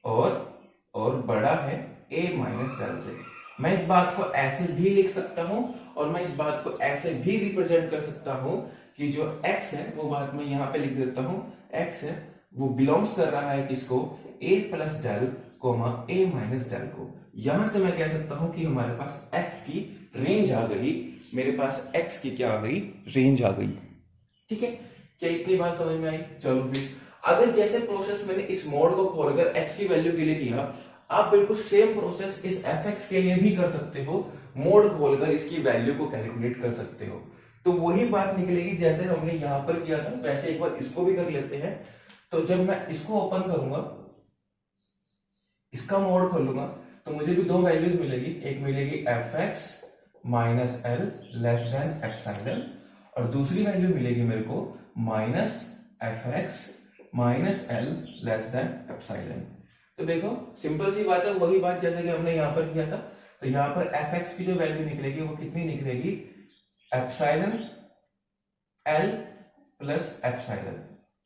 और बड़ा है a माइनस डेल से। मैं इस बात को ऐसे भी लिख सकता हूं और मैं इस बात को ऐसे भी रिप्रेजेंट कर सकता हूं कि जो x है वो बात मैं यहां पे लिख देता हूं, x है वो बिलोंग्स कर रहा है किसको, a plus del comma a minus del को। यहां से मैं कह सकता हूं कि हमारे पास x की रेंज आ गई, मेरे पास x की क्या आ गई, रेंज आ गई, ठीक है। क्या इतनी बात समझ में आई? चलो फिर अगर जैसे प्रोसेस मैंने इस मोड को खोलकर x की वैल्यू के लिए किया, आप बिल्कुल सेम प्रोसेस इस fx के लिए भी कर सकते हो, मोड खोलकर इसकी वैल्यू को कैलकुलेट कर सकते हो। तो वही बात निकलेगी जैसे हमने यहां पर किया था, वैसे एक बार इसको भी कर लेते हैं। तो जब मैं इसको ओपन करूंगा, इसका मोड खोलूंगा, तो मुझे भी दो वैल्यूज मिलेगी, एक मिलेगी fx minus L less than epsilon और दूसरी वैल्यू मिलेगी मेरे को minus fx minus L less than epsilon. तो देखो सिंपल सी बात है, वही बात जैसे कि हमने यहां पर किया था। तो यहां पर fx की जो वैल्यू निकलेगी वो कितनी निकलेगी, एप्सिलॉन एल प्लस एप्सिलॉन,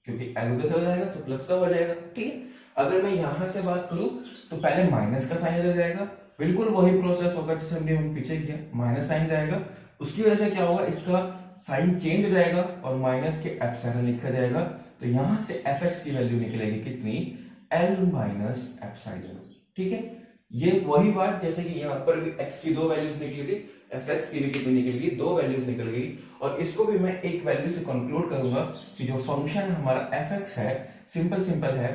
क्योंकि एल उधर चला जाएगा तो प्लस का हो जाएगा, ठीक है। अगर मैं यहां से बात करूं तो पहले माइनस का साइन इधर जाएगा, बिल्कुल वही प्रोसेस होगा जैसे हमने पीछे किया, माइनस साइन जाएगा, उसकी वजह से क्या होगा, इसका साइन चेंज हो जाएगा और माइनस के एप्सिलॉन लिखा जाएगा। तो यहां से fx की वैल्यू निकलेगी कितनी, l माइनस एप्सिलॉन, ठीक है। ये वही बात जैसे कि यहाँ पर भी x की दो वैल्यूज निकली थी, fx की भी कितनी निकल गई, दो वैल्यूज निकल गई। और इसको भी मैं एक वैल्यू से कंक्लूड करूंगा कि जो फंक्शन हमारा fx है, सिंपल है,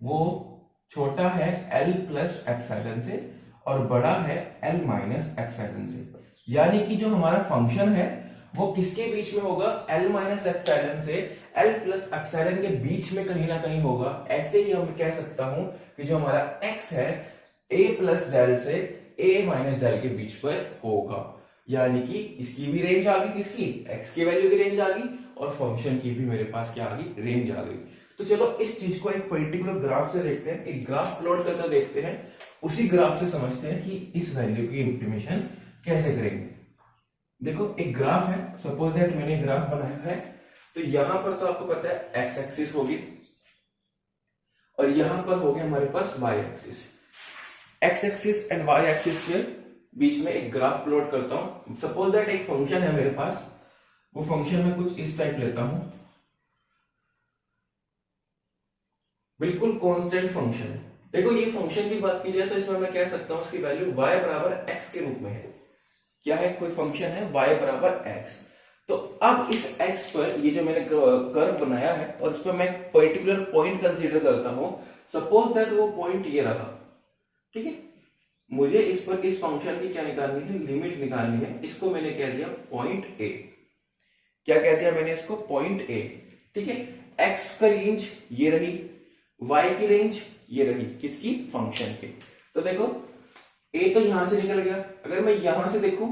वो छोटा है l प्लस एप्सिलॉन से और बड़ा है l माइनस एप्सिलॉन से। यानी कि जो हमारा फंक्शन है वो किसके बीच में होगा, l माइनस एप्सिलॉन से l प्लस एप्सिलॉन के बीच में कहीं ना कहीं होगा। ऐसे ही हम कह सकता हूं कि जो हमारा x है a प्लस डेल से a माइनस डेल के बीच पर होगा। यानी कि इसकी भी रेंज आ गई, किसकी, एक्स की वैल्यू की रेंज आ गई, और फंक्शन की भी मेरे पास क्या आ गई, रेंज आ गई। तो चलो इस चीज को एक पर्टिकुलर ग्राफ से देखते हैं, एक ग्राफ प्लॉट करके देखते हैं, उसी ग्राफ से समझते हैं कि इस वैल्यू की इंप्लीमेशन कैसे करेंगे। देखो एक ग्राफ है, सपोज दैट मैंने ग्राफ बनाया है, तो यहां पर तो आपको पता है एक्स एक्सिस होगी और यहां पर हो गया हमारे पास Y axis. X axis and Y axis के बीच में एक ग्राफ प्लॉट करता हूं। सपोज दैट एक फंक्शन है मेरे पास, वो फंक्शन में कुछ इस टाइप लेता हूं, बिल्कुल कांस्टेंट फंक्शन है। देखो ये फंक्शन की बात की जाए तो इसमें मैं कह सकता हूं इसकी वैल्यू y बराबर x के रूप में है। क्या है, कोई फंक्शन है y बराबर x। तो अब इस x पर ये जो मैंने कर्व बनाया है और इस पर मैं पर्टिकुलर पॉइंट कंसीडर करता हूं। सपोज दैट वो पॉइंट ये रहा, ठीक है। मुझे इस पर इस फंक्शन की क्या निकालनी है, लिमिट निकालनी है। इसको मैंने कह दिया पॉइंट a। क्या कह दिया मैंने इसको, पॉइंट a, ठीक है। x का रेंज ये रही, y की रेंज ये रही, किसकी, फंक्शन की। तो देखो a तो यहां से निकल गया, अगर मैं यहां से देखूं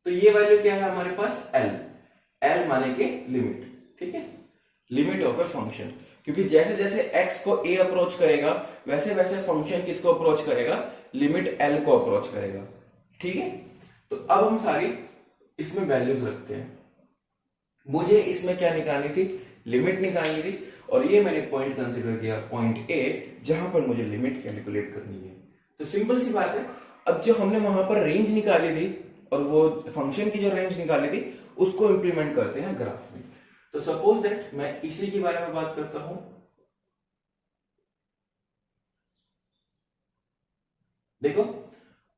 तो ये वैल्यू क्या है हमारे पास, l माने के लिमिट, ठीक है, लिमिट ऑफ ए फंक्शन। क्योंकि जैसे जैसे x को a अप्रोच करेगा वैसे वैसे फंक्शन किसको अप्रोच करेगा, लिमिट l को अप्रोच करेगा, ठीक है। तो अब हम सारी इसमें वैल्यूज रखते हैं। मुझे इसमें क्या निकालनी थी, लिमिट निकालनी थी, और ये मैंने पॉइंट कंसीडर किया पॉइंट ए, जहां पर मुझे लिमिट कैलकुलेट करनी है। तो सिंपल सी बात है, अब जो हमने वहां पर रेंज निकाली थी और वो फंक्शन की जो रेंज निकाली थी उसको इंप्लीमेंट करते हैं ग्राफ में। तो सपोज दैट मैं इसी के बारे में बात करता हूं। देखो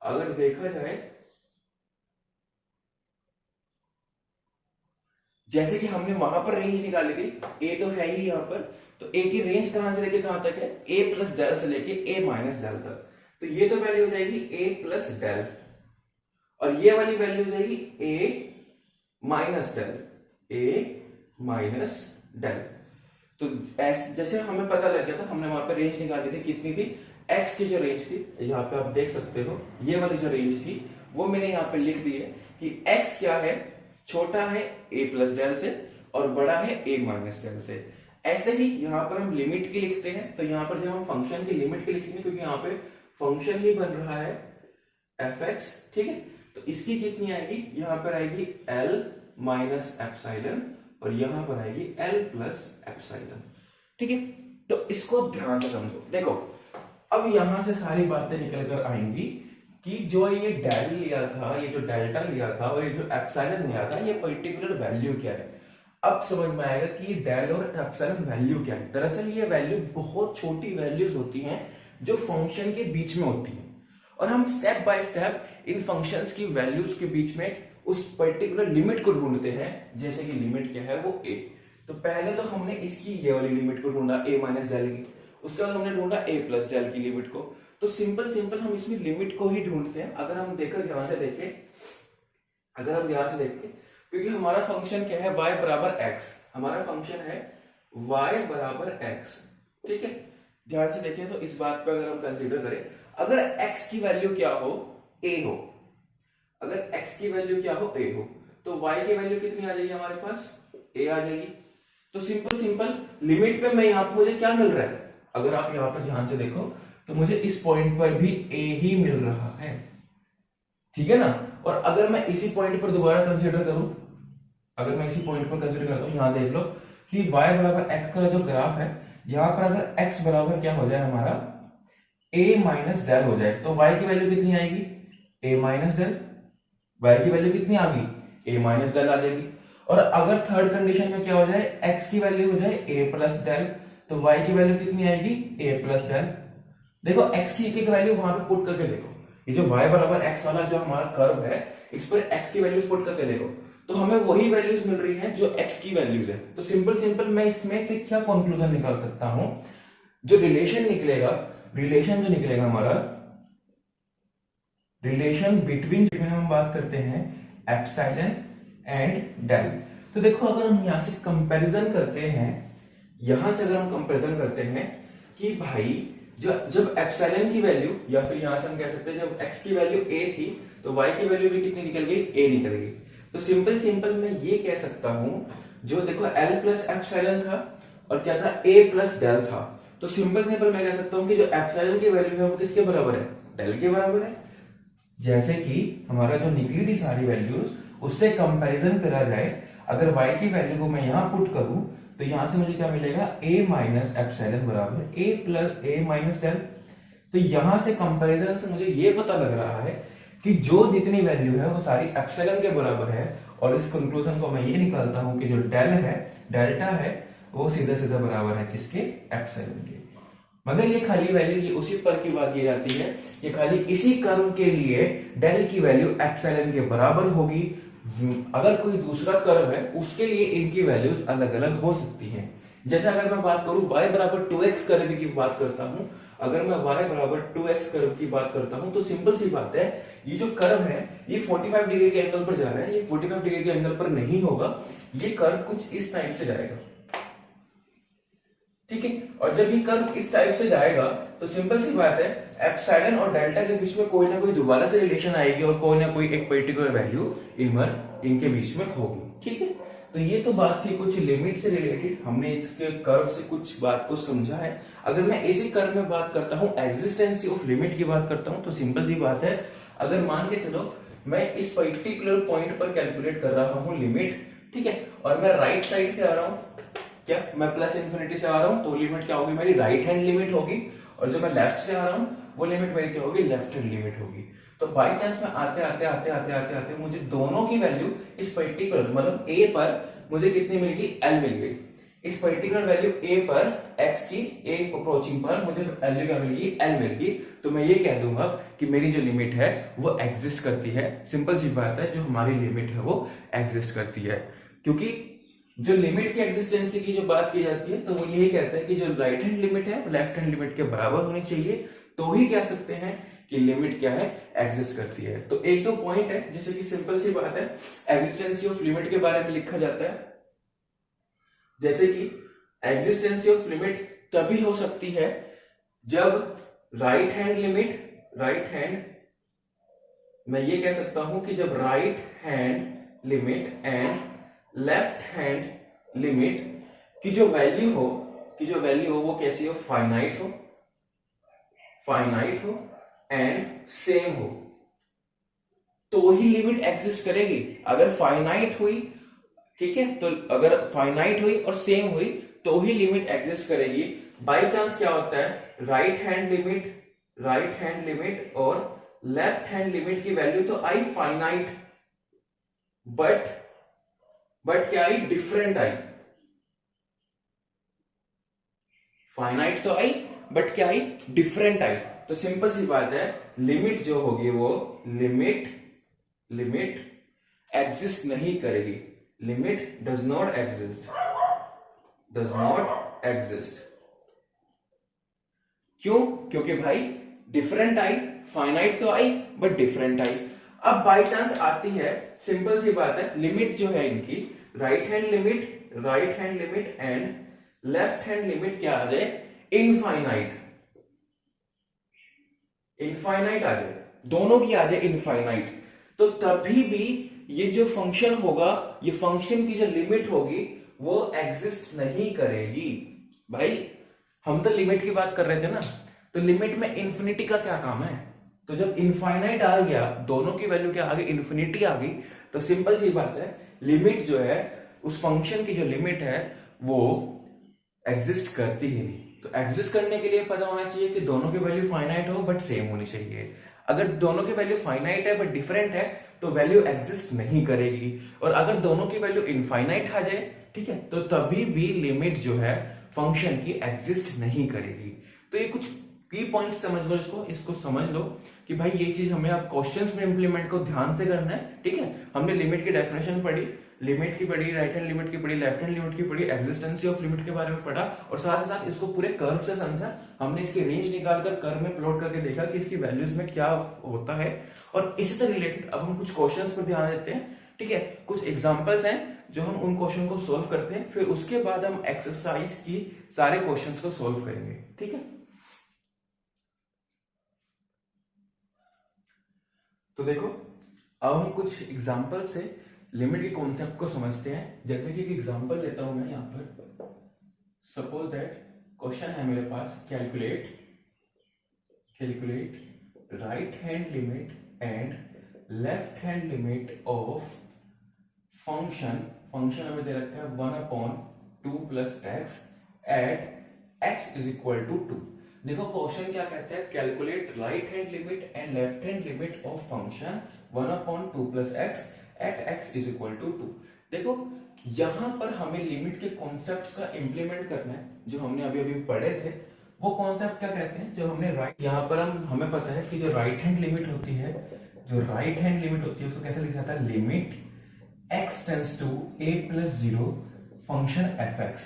अगर देखा जाए, जैसे कि हमने वहां पर रेंज निकाली थी, ए तो है ही यहां पर, तो ए की रेंज कहां से लेके कहां तक है, ए प्लस डेल से लेके ए माइनस डेल तक। तो ये तो वैल्यू हो जाएगी ए प्लस डेल, और ये वाली वैल्यू हो जाएगी ए माइनस डेल, ए माइनस डेल। तो जैसे हमें पता लग गया था, हमने वहां पर रेंज निकाली थी, कितनी थी, एक्स की जो रेंज थी, यहाँ पे आप देख सकते हो ये वाली जो रेंज थी वो मैंने यहाँ पे लिख दी है कि एक्स क्या है, छोटा है a प्लस डेल से और बड़ा है a माइनस डेल से। ऐसे ही यहां पर हम लिमिट की लिखते हैं, तो यहां पर जब हम फंक्शन की लिमिट की लिखेंगे, क्योंकि यहाँ पे फंक्शन ही बन रहा है fx, ठीक है, तो इसकी कितनी आएगी, यहां पर आएगी l माइनस एप्सिलॉन और यहां पर आएगी l प्लस एप्सिलॉन, ठीक है। तो इसको ध्यान से समझो। देखो अब यहां से सारी बातें निकल कर आएंगी कि जो ये डेल लिया था, ये जो डेल्टा लिया था और ये जो एप्सिलॉन लिया था, ये पर्टिकुलर वैल्यू क्या है। अब समझ में आएगा कि डेल और एप्सिलॉन वैल्यू क्या है। दरअसल ये वैल्यू बहुत छोटी वैल्यूज होती हैं जो फंक्शन के बीच में होती हैं, और हम step by step in functions की वैल्यूज के बीच में उस पर्टिकुलर लिमिट को ढूंढते हैं। जैसे कि लिमिट क्या है, वो a। तो पहले तो हमने इसकी ये वाली लिमिट को ढूंढा a माइनस डेल की, उसके बाद हमने ढूंढा a प्लस डेल की लिमिट को। तो सिंपल हम इसमें लिमिट को ही ढूंढते हैं। अगर हम ध्यान से देखें, क्योंकि हमारा फंक्शन क्या है, y बराबर x, हमारा फंक्शन है y बराबर x, ठीक है। ध्यान से देखें तो इस बात पर अगर हम कंसीडर करें, अगर x की वैल्यू क्या हो, a हो, अगर x की वैल्यू क्या हो, a हो, तो y की वैल्यू कितनी आ जाएगी हमारे पास, a आ जाएगी। तो सिंपल लिमिट पे मैं यहां पर मुझे क्या मिल रहा है, अगर आप यहां पर ध्यान से देखो तो मुझे इस पॉइंट पर भी a ही मिल रहा है, ठीक है ना। और अगर मैं इसी पॉइंट पर दोबारा कंसीडर करूं, अगर मैं इसी पॉइंट पर कंसीडर करता हूं, यहां देख लो कि y बराबर x का जो ग्राफ है, यहां पर अगर x बराबर क्या हो जाए हमारा, a माइनस डेल हो जाए, तो y की वैल्यू कितनी आएगी, a माइनस डेल। y की वैल्यू कितनी आ गई, a माइनस डेल आ जाएगी। और अगर थर्ड कंडीशन में क्या हो जाए, x की वैल्यू हो जाए a प्लस डेल, तो y की वैल्यू कितनी आएगी, a प्लस डेल। देखो x की एक एक वैल्यू वहां पे पुट करके देखो, ये जो y बराबर x वाला जो हमारा कर्व है, इस पर x की वैल्यूज पुट करके देखो, तो हमें वही वैल्यूज मिल रही हैं जो x की वैल्यूज है। तो सिंपल मैं इसमें से क्या कंक्लूजन निकाल सकता हूं, जो रिलेशन निकलेगा हमारा, रिलेशन बिटवीन हम बात करते हैं एप्सिलॉन एंड डेल। तो देखो अगर हम यहां से कंपैरिजन करते हैं, यहां से अगर हम कंपैरिजन करते हैं कि भाई जब एप्सिलॉन की वैल्यू, या फिर यहां से हम कह सकते हैं जब x की वैल्यू a थी तो y की वैल्यू भी कितनी निकल गई, a निकल गई। तो सिंपल मैं ये कह सकता हूं, जो देखो l प्लस एप्सिलॉन था और क्या था, a प्लस डेल था। तो सिंपल मैं कह सकता हूं कि जो एप्सिलॉन की वैल्यू है वो किसके बराबर है, डेल के बराबर है। जैसे कि हमारा जो निकली थी सारी वैल्यूज, उससे कंपैरिजन करा जाए, अगर y की वैल्यू को मैं यहां पुट करूं तो यहां से मुझे क्या मिलेगा, a माइनस एप्सिलॉन बराबर a plus a minus del. तो यहां से कंपैरिजन से मुझे ये पता लग रहा है कि जो जितनी वैल्यू है वो सारी एप्सिलॉन के बराबर है, और इस कंक्लूजन को मैं ये निकालता हूं कि जो डेल है, डेल्टा है, वो सीधा सीधा बराबर है किसके, एप्सिलॉन के। मगर ये खाली वैल्यू, ये उसी पर की बात की जाती है, ये खाली इसी कर्व के लिए डेल की वैल्यू एप्सिलॉन के बराबर होगी। अगर कोई दूसरा कर्व है उसके लिए इनकी वैल्यूज अलग अलग हो सकती हैं। जैसे अगर मैं बात करूं y बराबर 2x कर्व की बात करता हूं, अगर मैं y बराबर 2x कर्व की बात करता हूं तो सिंपल सी बात है, ये जो कर्व है ये 45 डिग्री के एंगल पर जा रहा है, ये 45 डिग्री के एंगल पर नहीं होगा, ये कर्व कुछ इस टाइप से जाएगा, ठीक है। और जब ये कर्व इस टाइप से जाएगा तो सिंपल सी बात है, एप्सिलॉन और डेल्टा के बीच में कोई ना कोई दोबारा से रिलेशन आएगी और कोई ना कोई एक पर्टिकुलर वैल्यू इनके बीच में होगी, ठीक है। तो ये तो बात थी कुछ लिमिट से रिलेटेड, हमने इसके कर्व से कुछ बात को समझा है। अगर मैं इसी कर्व में बात करता हूं, एग्जिस्टेंसी ऑफ लिमिट की बात करता हूं, तो सिंपल सी बात है, अगर मान के चलो मैं इस पर्टिकुलर पॉइंट पर कैलकुलेट कर रहा हूं लिमिट, ठीक है, और मैं राइट साइड से आ रहा हूं, क्या मैं प्लस इन्फिनिटी से आ रहा हूं, तो लिमिट क्या होगी मेरी, राइट हैंड लिमिट होगी, और जो मैं लेफ्ट से आ रहा हूं वो लिमिट मेरी क्या होगी, लेफ्ट हैंड लिमिट होगी। तो बाई चांस में आते आते मुझे दोनों की वैल्यू इस पर्टिकुलर मतलब a पर मुझे कितनी मिल गई, l मिल गई। इस पर्टिकुलर वैल्यू a पर x की a अप्रोचिंग पर मुझे वैल्यू क्या मिल गई, l मिल गई। तो मैं ये कह दूंगा कि मेरी जो लिमिट है वो एग्जिस्ट करती है। सिंपल सी बात है, जो हमारी लिमिट है वो एग्जिस्ट करती है, क्योंकि जो लिमिट की एग्जिस्टेंसी की जो बात की जाती है तो वो यही कहता है कि जो राइट हैंड लिमिट है वो लेफ्ट हैंड लिमिट के बराबर होनी चाहिए, तो ही कह सकते हैं कि लिमिट क्या है, एग्जिस्ट करती है। तो एक दो पॉइंट है, जैसे कि सिंपल सी बात है, एग्जिस्टेंसी ऑफ लिमिट के बारे में लिखा जाता है, जैसे कि एग्जिस्टेंसी ऑफ लिमिट तभी हो सकती है जब राइट हैंड मैं ये कह सकता हूं कि जब right hand limit and left hand limit की जो वैल्यू हो वो कैसी हो, फाइनाइट हो एंड सेम हो, तो ही लिमिट एग्जिस्ट करेगी। अगर फाइनाइट हुई, ठीक है, तो अगर फाइनाइट हुई और सेम हुई तो ही लिमिट एग्जिस्ट करेगी। बाई चांस क्या होता है, राइट हैंड लिमिट और लेफ्ट हैंड लिमिट की वैल्यू तो आई फाइनाइट, बट क्या आई, डिफरेंट आई। फाइनाइट तो आई बट क्या आई, डिफरेंट आई। तो सिंपल सी बात है, लिमिट जो होगी वो लिमिट एग्जिस्ट नहीं करेगी, लिमिट डज नॉट एग्जिस्ट। क्यों, क्योंकि भाई डिफरेंट आई, फाइनाइट तो आई बट डिफरेंट आई। अब बाई चांस आती है, सिंपल सी बात है, लिमिट जो है इनकी right hand limit and left hand limit क्या आ जाए, इनफाइनाइट आ जाए, दोनों की आ जाए इनफाइनाइट, तो तभी भी ये जो फंक्शन होगा, ये फंक्शन की जो लिमिट होगी वो एग्जिस्ट नहीं करेगी। भाई हम तो लिमिट की बात कर रहे थे ना, तो लिमिट में इंफिनिटी का क्या काम है, तो जब इनफाइनाइट आ गया, दोनों की वैल्यू क्या आ गई, इन्फिनिटी आ गई, तो सिंपल सी बात है, लिमिट जो है उस फंक्शन की जो लिमिट है वो एग्जिस्ट करती ही नहीं। तो एग्जिस्ट करने के लिए पता होना चाहिए कि दोनों की वैल्यू फाइनाइट हो बट सेम होनी चाहिए। अगर दोनों की वैल्यू फाइनाइट है बट डिफरेंट है तो वैल्यू एग्जिस्ट नहीं करेगी, और अगर दोनों की वैल्यू इनफाइनाइट आ जाए, ठीक है, तो तभी भी लिमिट जो है फंक्शन की एग्जिस्ट नहीं करेगी। तो ये कुछ की पॉइंट समझ लो, इसको समझ लो कि भाई ये चीज हमें अब क्वेश्चंस में इंप्लीमेंट को ध्यान से करना है, ठीक है। हमने लिमिट की डेफिनेशन पढ़ी, लिमिट की पढ़ी, राइट हैंड लिमिट की पढ़ी, लेफ्ट हैंड लिमिट की पढ़ी, एग्जिस्टेंसी ऑफ लिमिट के बारे में पढ़ा, और साथ ही साथ इसको पूरे कर्व से समझा। हमने इसकी रेंज निकालकर कर्व में प्लॉट करके देखा कि इसकी वैल्यूज में क्या होता है, और इसी से रिलेटेड अब हम कुछ क्वेश्चंस पर ध्यान देते हैं, ठीक है। कुछ एग्जांपल्स हैं जो हम उन क्वेश्चन को सोल्व करते हैं, फिर उसके बाद हम एक्सरसाइज की सारे क्वेश्चंस को सोल्व करेंगे, ठीक है। तो देखो अब हम कुछ एग्जांपल से लिमिट के कॉन्सेप्ट को समझते हैं। जैसे कि एक एग्जांपल लेता हूं मैं यहाँ पर। सपोज दैट क्वेश्चन है मेरे पास, calculate right hand limit and left hand limit of function हमें दे रखा है 1/2 plus X at X is equal to 2। देखो क्वेश्चन क्या कहता है, calculate right hand limit and left hand limit of function 1/2 plus X at X is equal to 2। देखो यहां पर हमें लिमिट के कॉन्सेप्ट्स का इंप्लीमेंट करना है जो हमने अभी अभी पढ़े थे। वो कॉन्सेप्ट क्या कहते हैं, जो हमने राइट, यहाँ पर हमें पता है कि जो राइट हैंड लिमिट होती है, उसको कैसे लिखा जाता है, limit x tends to a plus 0 function fx,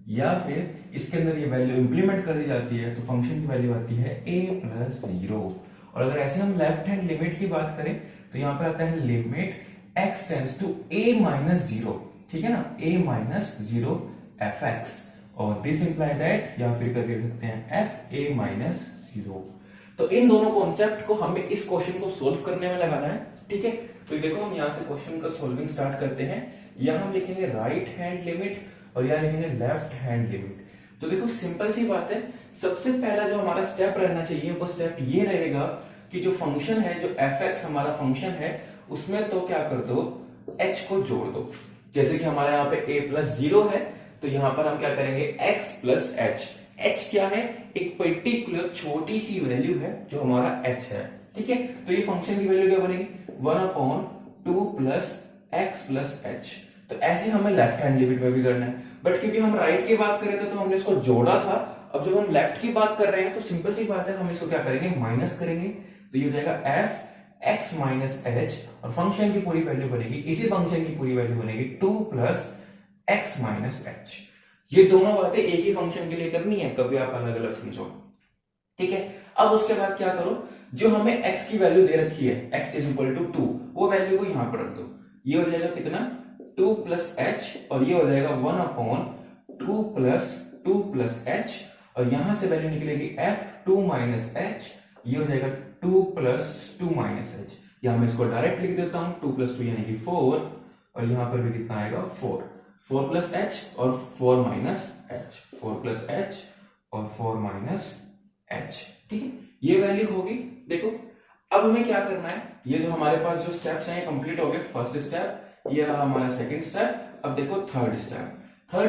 या फिर इसके अंदर ये वैल्यू इंप्लीमेंट कर दी जाती है तो फंक्शन की वैल्यू आती है a प्लस 0। और अगर ऐसे हम लेफ्ट हैंड लिमिट की बात करें तो यहाँ पर आता है limit x tends to a minus 0, ठीक है ना, a माइनस 0 fx, और दिस इंप्लाई दैट, या फिर करके लिख सकते हैं f a माइनस 0। तो इन दोनों कॉन्सेप्ट को हमें इस क्वेश्चन को सोल्व करने में लगाना है, ठीक है। तो देखो हम यहाँ से क्वेश्चन का सोल्विंग स्टार्ट करते हैं। यहाँ हम लिखेंगे राइट हैंड लिमिट और यहाँ लिखेंगे लेफ्ट हैंड लिमिट। तो देखो सिंपल सी बात है, सबसे पहला जो हमारा स्टेप रहना चाहिए वो स्टेप ये रहेगा कि जो फंक्शन है, जो fx हमारा फंक्शन है, उसमें तो क्या कर दो, h को जोड़ दो। जैसे कि हमारे यहाँ पे a प्लस 0 है तो यहाँ पर हम क्या करेंगे, x प्लस h। h क्या है, एक पर्टिकुलर छोटी सी वैल्यू है जो हमारा h है, ठीक है। तो ये फंक्शन की वैल्यू क्या बनेगी, 1/2 प्लस x प्लस h। तो ऐसे हमें लेफ्ट हैंड लिमिट में भी करना है, बट क्योंकि हम राइट की बात कर रहे थे तो हमने इसको जोड़ा था। अब जब हम लेफ्ट की बात कर रहे हैं तो सिंपल सी बात है, हम इसको क्या करेंगे, माइनस करेंगे। तो ये हो जाएगा f x माइनस h, और फंक्शन की पूरी वैल्यू बनेगी, इसी फंक्शन की पूरी वैल्यू बनेगी 2 प्लस x माइनस h। ये दोनों बातें एक ही फंक्शन के लिए करनी है, कभी आप अलग अलग समझो, ठीक है। अब उसके बाद क्या करो, जो हमें x की वैल्यू दे रखी है, x इज इक्वल टू 2, वो वैल्यू को यहां पर रख दो। ये हो जाएगा कितना, 2 प्लस h, और ये हो जाएगा 1/2 प्लस h, और यहां से वैल्यू निकलेगी f 2 माइनस h, ये हो जाएगा 2 प्लस 2 माइनस h। यहां मैं इसको डायरेक्ट लिख देता हूं, 2 प्लस 2 यानी कि 4, और यहां पर भी कितना आएगा, 4 प्लस h और 4 माइनस h, 4 प्लस h और 4 माइनस h, ठीक है। ये वैल्यू होगी। देखो अब हमें क्या करना है, ये जो हमारे पास जो स्टेप्स हैं ये कंप्लीट हो गए। फर्स्ट स्टेप ये रहा हमारा, सेकंड स्टेप। अब देखो थर्ड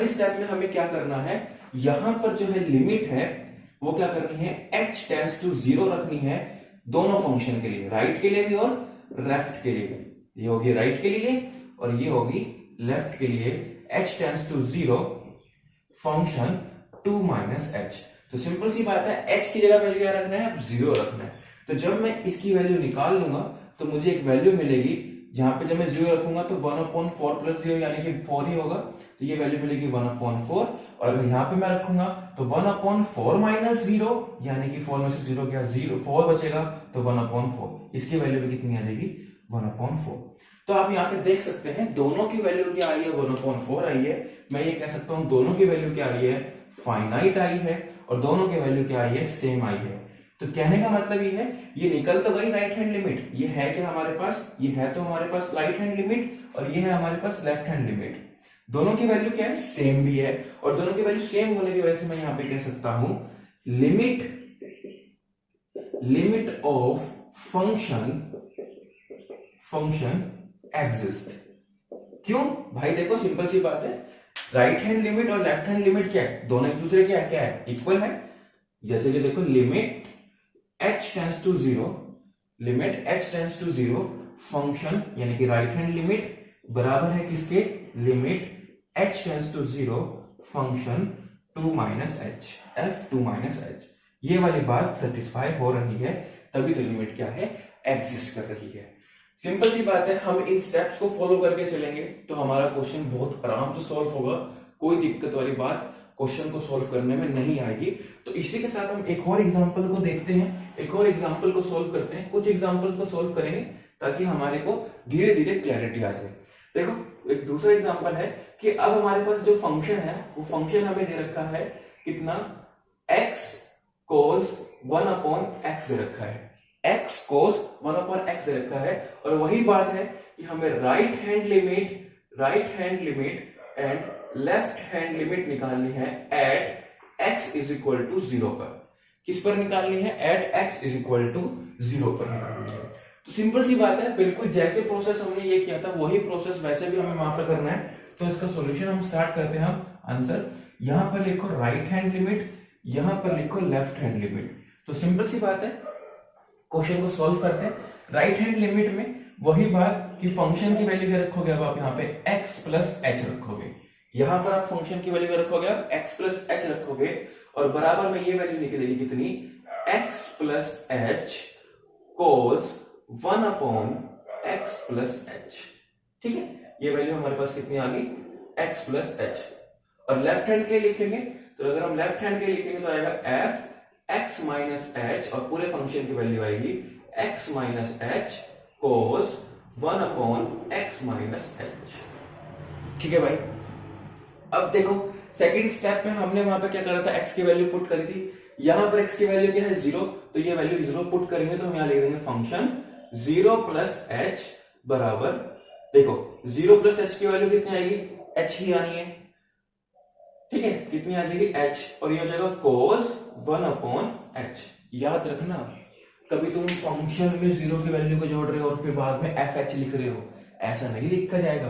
स्टेप में हमें क्या करना है, यहां पर जो है लिमिट है वो क्या करनी है, h टेंड्स टू 0 रखनी है दोनों फंक्शन के लिए, राइट के लिए भी और लेफ्ट के लिए भी। ये होगी राइट के लिए और ये होगी लेफ्ट के लिए, h tends to 0 function 2 minus h। तो सिंपल सी बात है, h की जगह मुझे क्या रखना है, 0 रखना है। तो जब मैं इसकी वैल्यू निकाल लूंगा तो मुझे एक वैल्यू मिलेगी, जहां पे जब मैं 0 रखूंगा तो 1/4 प्लस 0 यानी कि 4 ही होगा, तो ये वैल्यू मिलेगी 1/4। और अगर यहाँ पे मैं रखूंगा तो 1/4 माइनस 0 यानी कि 4 में से 0 गया, 4 बचेगा, तो 1/4, इसकी वैल्यू भी कितनी आ जाएगी, 1/4। तो आप यहाँ पे देख सकते हैं दोनों की वैल्यू क्या आई है, 1/4 आई है। मैं ये कह सकता हूं दोनों की वैल्यू क्या आई है, फाइनाइट आई है, और दोनों की वैल्यू क्या आई है, सेम आई है। तो कहने का मतलब ये है, ये निकल तो गई राइट हैंड लिमिट, ये है क्या हमारे पास, ये है तो हमारे पास राइट हैंड लिमिट, और ये है हमारे पास लेफ्ट हैंड लिमिट। दोनों की वैल्यू क्या है, सेम भी है, और दोनों की वैल्यू सेम होने की वजह से मैं यहाँ पे कह सकता हूं लिमिट ऑफ फंक्शन एग्जिस्ट। क्यों भाई, देखो सिंपल सी बात है, राइट हैंड लिमिट और लेफ्ट हैंड लिमिट क्या है, दोनों एक दूसरे क्या है, इक्वल है। जैसे कि देखो limit h tends to 0 function यानी कि राइट हैंड लिमिट बराबर है किसके, limit h tends to 0 function 2 minus h, f 2 minus h। ये वाली बात सेटिस्फाई हो रही है, तभी तो लिमिट क्या है, एग्जिस्ट कर रही है। सिंपल सी बात है, हम इन स्टेप्स को फॉलो करके चलेंगे तो हमारा क्वेश्चन बहुत आराम से सॉल्व होगा, कोई दिक्कत वाली बात क्वेश्चन को सॉल्व करने में नहीं आएगी। तो इसी के साथ हम एक और एग्जांपल को देखते हैं, एक और एग्जांपल को सॉल्व करते हैं, कुछ एग्जांपल्स को सॉल्व करेंगे ताकि हमारे को धीरे धीरे क्लैरिटी आ जाए। देखो एक दूसरा एग्जांपल है कि अब हमारे पास जो फंक्शन है वो फंक्शन हमें दे रखा है कितना, x cos 1/x दे रखा है, x cos 1/x दे रखा है, और वही बात है कि हमें right hand limit and left hand limit निकालनी है at x is equal to 0 पर। किस पर निकालनी है? At x is equal to 0 पर निकालनी है। तो सिंपल सी बात है, बिल्कुल जैसे प्रोसेस हमने ये किया था वही प्रोसेस वैसे भी हमें वहां पर करना है। तो इसका सॉल्यूशन हम स्टार्ट करते हैं। हम आंसर यहां पर लिखो राइट हैंड लिमिट, यहां पर लिखो लेफ्ट हैंड लिमिट। तो सिंपल सी बात है, क्वेश्चन को सॉल्व करते हैं। राइट हैंड लिमिट में वही बात कि फंक्शन की वैल्यू क्या रखोगे, अब आप यहाँ पे x प्लस एच रखोगे। यहां पर आप फंक्शन की वैल्यू क्या रखोगे, आप x प्लस एच रखोगे, और बराबर में ये वैल्यू निकलेगी कितनी, x प्लस एच कोस 1/x प्लस एच। ठीक है, ये वैल्यू हमारे पास कितनी आ गई, x प्लस एच। और लेफ्ट हैंड के लिए लिखेंगे, तो अगर हम लेफ्ट हैंड के लिए लिखेंगे तो आएगा f x माइनस एच, और पूरे फंक्शन की वैल्यू आएगी x माइनस एच कोस 1/x माइनस एच। ठीक है भाई, अब देखो सेकंड स्टेप में हमने वहां पे क्या करा था, x की वैल्यू पुट करी थी। यहां पर x की वैल्यू क्या है, 0, तो ये वैल्यू 0 पुट करेंगे तो हम यहां लिख देंगे फंक्शन 0 प्लस एच बराबर, देखो 0 प्लस एच की वैल्यू कितनी आएगी, h ही आनी है। ठीक है, कितनी आ जाएगी, h, और ये हो जाएगा cos 1/h। याद रखना, कभी तुम फंक्शन में 0 की वैल्यू को जोड़ रहे हो और फिर बाद में fh लिख रहे हो, ऐसा नहीं लिखा जाएगा।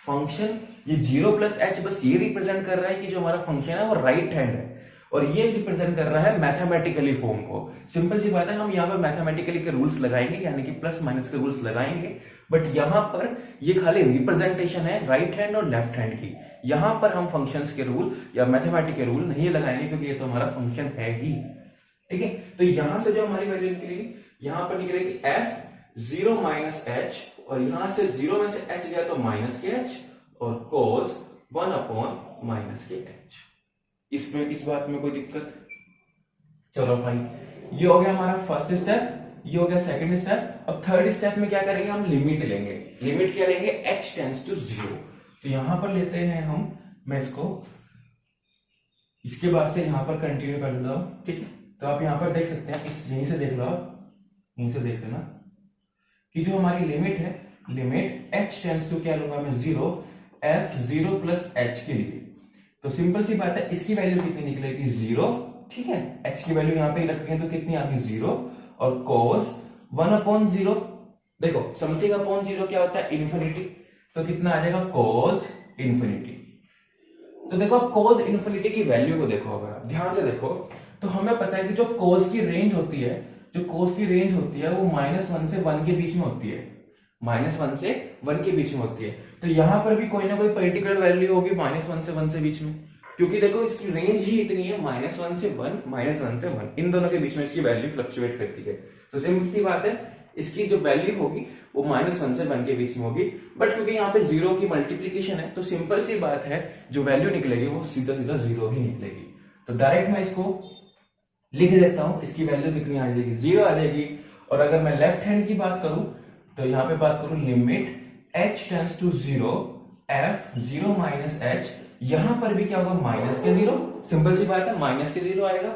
फंक्शन ये 0 प्लस एच बस ये रिप्रेजेंट कर रहा है कि जो हमारा फंक्शन है वो राइट हैंड है, और ये रिप्रेजेंट कर रहा है मैथमेटिकली फॉर्म को। सिंपल सी बात है, हम यहाँ पर मैथमेटिकली के रूल्स लगाएंगे, यानी कि प्लस माइनस के रूल्स लगाएंगे, बट यहाँ पर ये खाली रिप्रेजेंटेशन है राइट हैंड और लेफ्ट हैंड की। यहाँ पर हम फंक्शंस के रूल या मैथमेटिक के रूल नहीं लगाएंगे, क्योंकि ये तो हमारा फंक्शन है ही। ठीक है, तो यहां से जो हमारी वैल्यू निकलेगी, यहां पर निकलेगी f 0 माइनस एच, और यहां से 0 में से h गया तो माइनस के एच, और cos 1/माइनस के एच। इसमें इस बात में कोई दिक्कत? चलो फाइन, ये हो गया हमारा फर्स्ट स्टेप, ये हो गया सेकंड स्टेप। अब थर्ड स्टेप में क्या करेंगे, हम लिमिट लेंगे। लिमिट क्या लेंगे, h टेंड्स टू 0। तो यहां पर लेते हैं हम, मैं इसको इसके बाद से यहां पर कंटिन्यू कर लेता हूं। ठीक है, तो आप यहां पर देख सकते हैं, इस यहीं से देख लो, आप यहीं से देख लेना कि जो हमारी लिमिट है, लिमिट h टेंड्स टू क्या लूंगा मैं, 0, f 0 प्लस एच के लिए। तो सिंपल सी बात है, इसकी वैल्यू कितनी निकलेगी, 0। ठीक है, h की वैल्यू यहां पे रखेंगे तो कितनी आ गई, 0, और cos 1/0, देखो समथिंग अपॉन 0 क्या होता है, इन्फिनिटी, तो कितना आ जाएगा, cos इन्फिनिटी। तो देखो आप cos इन्फिनिटी की वैल्यू को देखो, अगर ध्यान से देखो तो हमें पता है कि जो cos की रेंज होती है, जो cos की रेंज होती है वो -1 से 1 के बीच में होती है, -1 से 1 के बीच में होती है। तो यहां पर भी कोई ना कोई पर्टिकुलर वैल्यू होगी -1 से 1 से बीच में, क्योंकि देखो इसकी रेंज ही इतनी है, -1 से 1, -1 से 1, इन दोनों के बीच में इसकी वैल्यू फ्लक्चुएट करती है। तो सिंपल सी बात है, इसकी जो वैल्यू होगी वो -1 से 1 के बीच में होगी, बट क्योंकि यहाँ पे 0 की मल्टीप्लीकेशन है, तो सिंपल सी बात है, जो वैल्यू निकलेगी वो सीधा सीधा 0 ही निकलेगी। तो डायरेक्ट मैं इसको लिख देता हूं, इसकी वैल्यू कितनी आ जाएगी, 0 आ जाएगी। और अगर मैं लेफ्ट हैंड की बात करूं, तो यहां पे बात करूं limit h tends to 0, f 0 minus h, यहां पर भी क्या होगा, माइनस के 0, सिंपल सी बात है, माइनस के 0 आएगा,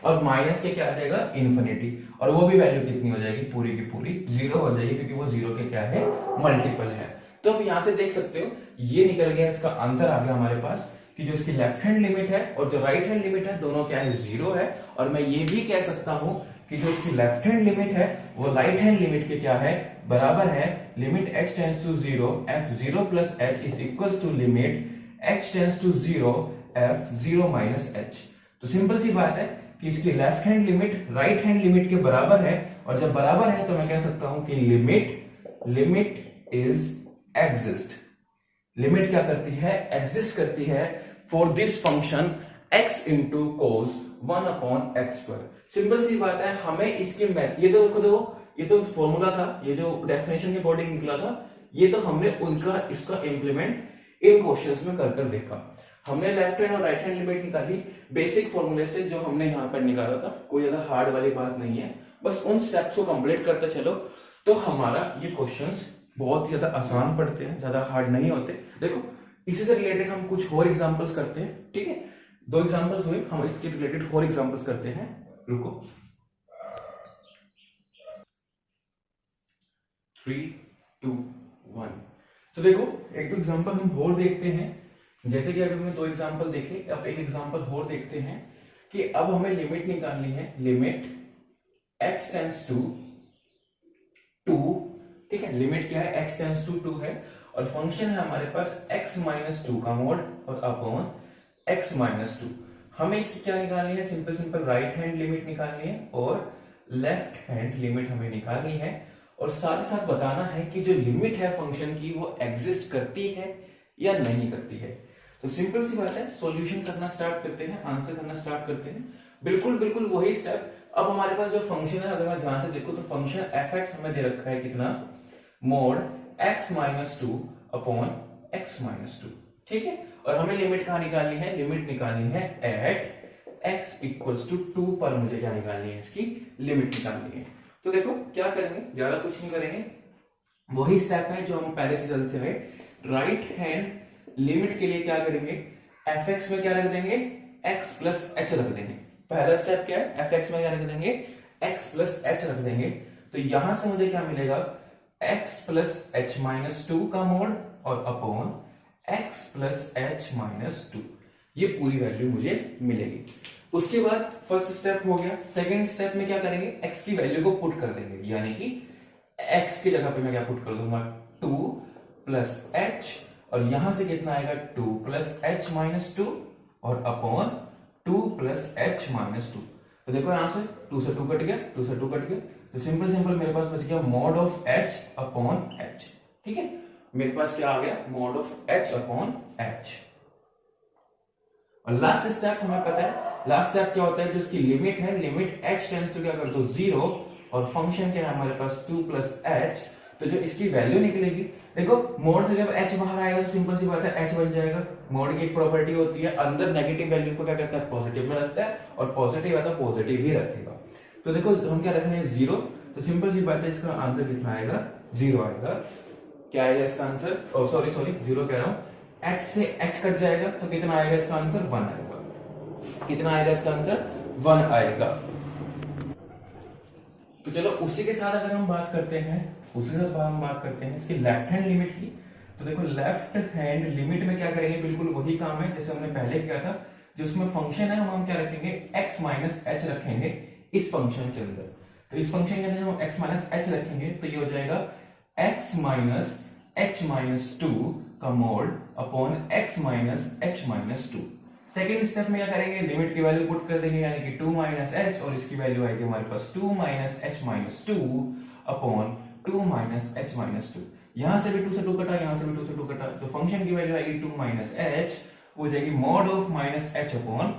और माइनस के क्या आ जाएगा, इन्फिनिटी, और वो भी वैल्यू कितनी हो जाएगी, पूरी की पूरी 0 हो जाएगी, क्योंकि वो 0 के क्या है, मल्टीपल है। तो अब यहां से देख सकते हो, ये निकल गया, इसका आंसर आ गया हमारे पास कि जो इसकी लेफ्ट हैंड लिमिट है और जो राइट हैंड लिमिट है, दोनों क्या है, 0 है। और मैं ये भी कह सकता हूं कि जो इसकी लेफ्ट हैंड लिमिट है वो राइट हैंड लिमिट के क्या है, बराबर है, limit h tends to 0, f 0 plus h is equals to limit h tends to 0, f 0 minus h. तो सिंपल सी बात है कि इसकी left hand limit right hand limit के बराबर है, और जब बराबर है तो मैं कह सकता हूं कि लिमिट इज एग्जिस्ट। लिमिट क्या करती है, एग्जिस्ट करती है for this function x into cos 1/x पर। सिंपल सी बात है, हमें इसके ये तो देखो, ये तो फॉर्मूला था, ये जो डेफिनेशन के अकॉर्डिंग निकला था, ये तो हमने उनका इसका इंप्लीमेंट इन क्वेश्चंस में कर देखा। हमने लेफ्ट हैंड और राइट हैंड लिमिट निकाली बेसिक फॉर्मूले से, जो हमने यहाँ पर निकाला था, कोई ज्यादा हार्ड वाली बात नहीं है, बस उन स्टेप्स को कंप्लीट करते चलो तो हमारा ये क्वेश्चंस बहुत ज्यादा आसान पड़ते हैं, ज्यादा हार्ड नहीं होते। देखो इसी से रिलेटेड हम कुछ और एग्जांपल्स करते हैं, ठीक है, 2 एग्जांपल्स हुए, हम इसके रिलेटेड और एग्जांपल्स करते हैं, रुको। 3 2 1। तो देखो एक दो एग्जांपल हम और देखते हैं। जैसे कि अभी हमने दो एग्जांपल देखे, अब एक एग्जांपल और देखते हैं कि अब हमें लिमिट निकालनी है, लिमिट x टेंड्स टू 2। ठीक है, लिमिट क्या है, x टेंड्स टू 2 है और फंक्शन है हमारे पास x माइनस 2 का मोड और अपॉन x माइनस 2। हमें इसकी क्या निकालनी है, simple simple right hand limit निकालनी है और लेफ्ट हैंड लिमिट हमें निकालनी है। और साथ ही साथ बताना है कि जो लिमिट है फंक्शन की वो एग्जिस्ट करती है या नहीं करती है। तो सिंपल सी बात है, सॉल्यूशन करना स्टार्ट करते हैं, आंसर करना स्टार्ट करते हैं। बिल्कुल बिल्कुल वही स्टेप। अब हमारे पास जो फंक्शन है, अगर मैं ध्यान से देखो तो फंक्शन f(x) हमें दे रखा है कितना, mode x minus 2 upon x minus 2। ठीक है, और हमें लिमिट कहां निकालनी है, लिमिट निकालनी है एट x इक्वल्स टू 2 पर मुझे क्या निकालनी है, इसकी लिमिट निकालनी है। तो देखो क्या करेंगे, ज्यादा कुछ नहीं करेंगे, वही स्टेप है जो हम पहले से चलते हुए। राइट हैंड लिमिट के लिए क्या करेंगे, f(x) में क्या रख देंगे, x प्लस h रख देंगे। पहला स्टेप क्या है, f(x) में क्या रख देंगे, x प्लस h रख देंगे। तो यहां से मुझे क्या मिलेगा, x प्लस h माइनस 2 का मोड और upon x plus h minus 2, ये पूरी वैल्यू मुझे मिलेगी। उसके बाद फर्स्ट स्टेप हो गया। सेकेंड स्टेप में क्या करेंगे, x की वैल्यू को पुट कर देंगे, यानी कि x की जगह पे मैं क्या पुट कर दूंगा, 2 प्लस h और यहां से कितना आएगा, 2 प्लस h माइनस 2 और अपॉन 2 प्लस h माइनस 2। तो देखो यहां से 2 से 2 कट गया, 2 से 2 कट गया, तो सिंपल सिंपल मेरे पास बच गया mod of h upon h। ठीक है, मेरे पास क्या आ गया, mod of h upon h। और लास्ट स्टेप हमें पता है, लास्ट स्टेप क्या होता है, जो इसकी लिमिट है, लिमिट h टेंड्स टू क्या कर दो 0 और फंक्शन क्या है हमारे पास 2 प्लस h। तो जो इसकी वैल्यू निकलेगी, देखो मोड से जब h बाहर आएगा तो सिंपल सी बात है h बन जाएगा। मोड की एक प्रॉपर्टी होती है, अंदर नेगेटिव वैल्यू को क्या करता है, पॉजिटिव में रखता है, और पॉजिटिव है तो पॉजिटिव ही रखेगा। तो देखो हम क्या रखेंगे, 0। तो सिंपल सी बात है, इसका आंसर कितना आएगा, 0 आएगा। क्या आएगा इसका आंसर, सॉरी 0 कह रहा हूं, x से h कट जाएगा तो कितना आएगा इसका आंसर, 1 आएगा। कितना आएगा इसका आंसर, 1 आएगा। तो चलो उसी के साथ अगर हम बात करते हैं, इसकी लेफ्ट हैंड लिमिट की। तो देखो लेफ्ट हैंड लिमिट में क्या करेंगे, बिल्कुल वही काम है जैसे हमने पहले किया था। जो उसमें फंक्शन है हम क्या रखेंगे, x माइनस h रखेंगे इस फंक्शन के अंदर। तो इस फंक्शन के अंदर हम x माइनस h रखेंगे तो ये हो जाएगा x माइनस h माइनस 2 का mode upon x minus h minus 2। Second step में क्या करेंगे, लिमिट की वैल्यू पुट कर देंगे, यानी कि 2 माइनस h और इसकी वैल्यू आएगी हमारे पास 2 minus h minus 2 upon 2 minus h minus 2। यहां से भी 2 से 2 कटा, यहां से भी 2 से 2 कटा, तो फंक्शन की वैल्यू आएगी 2 माइनस h, हो जाएगी mod of minus h upon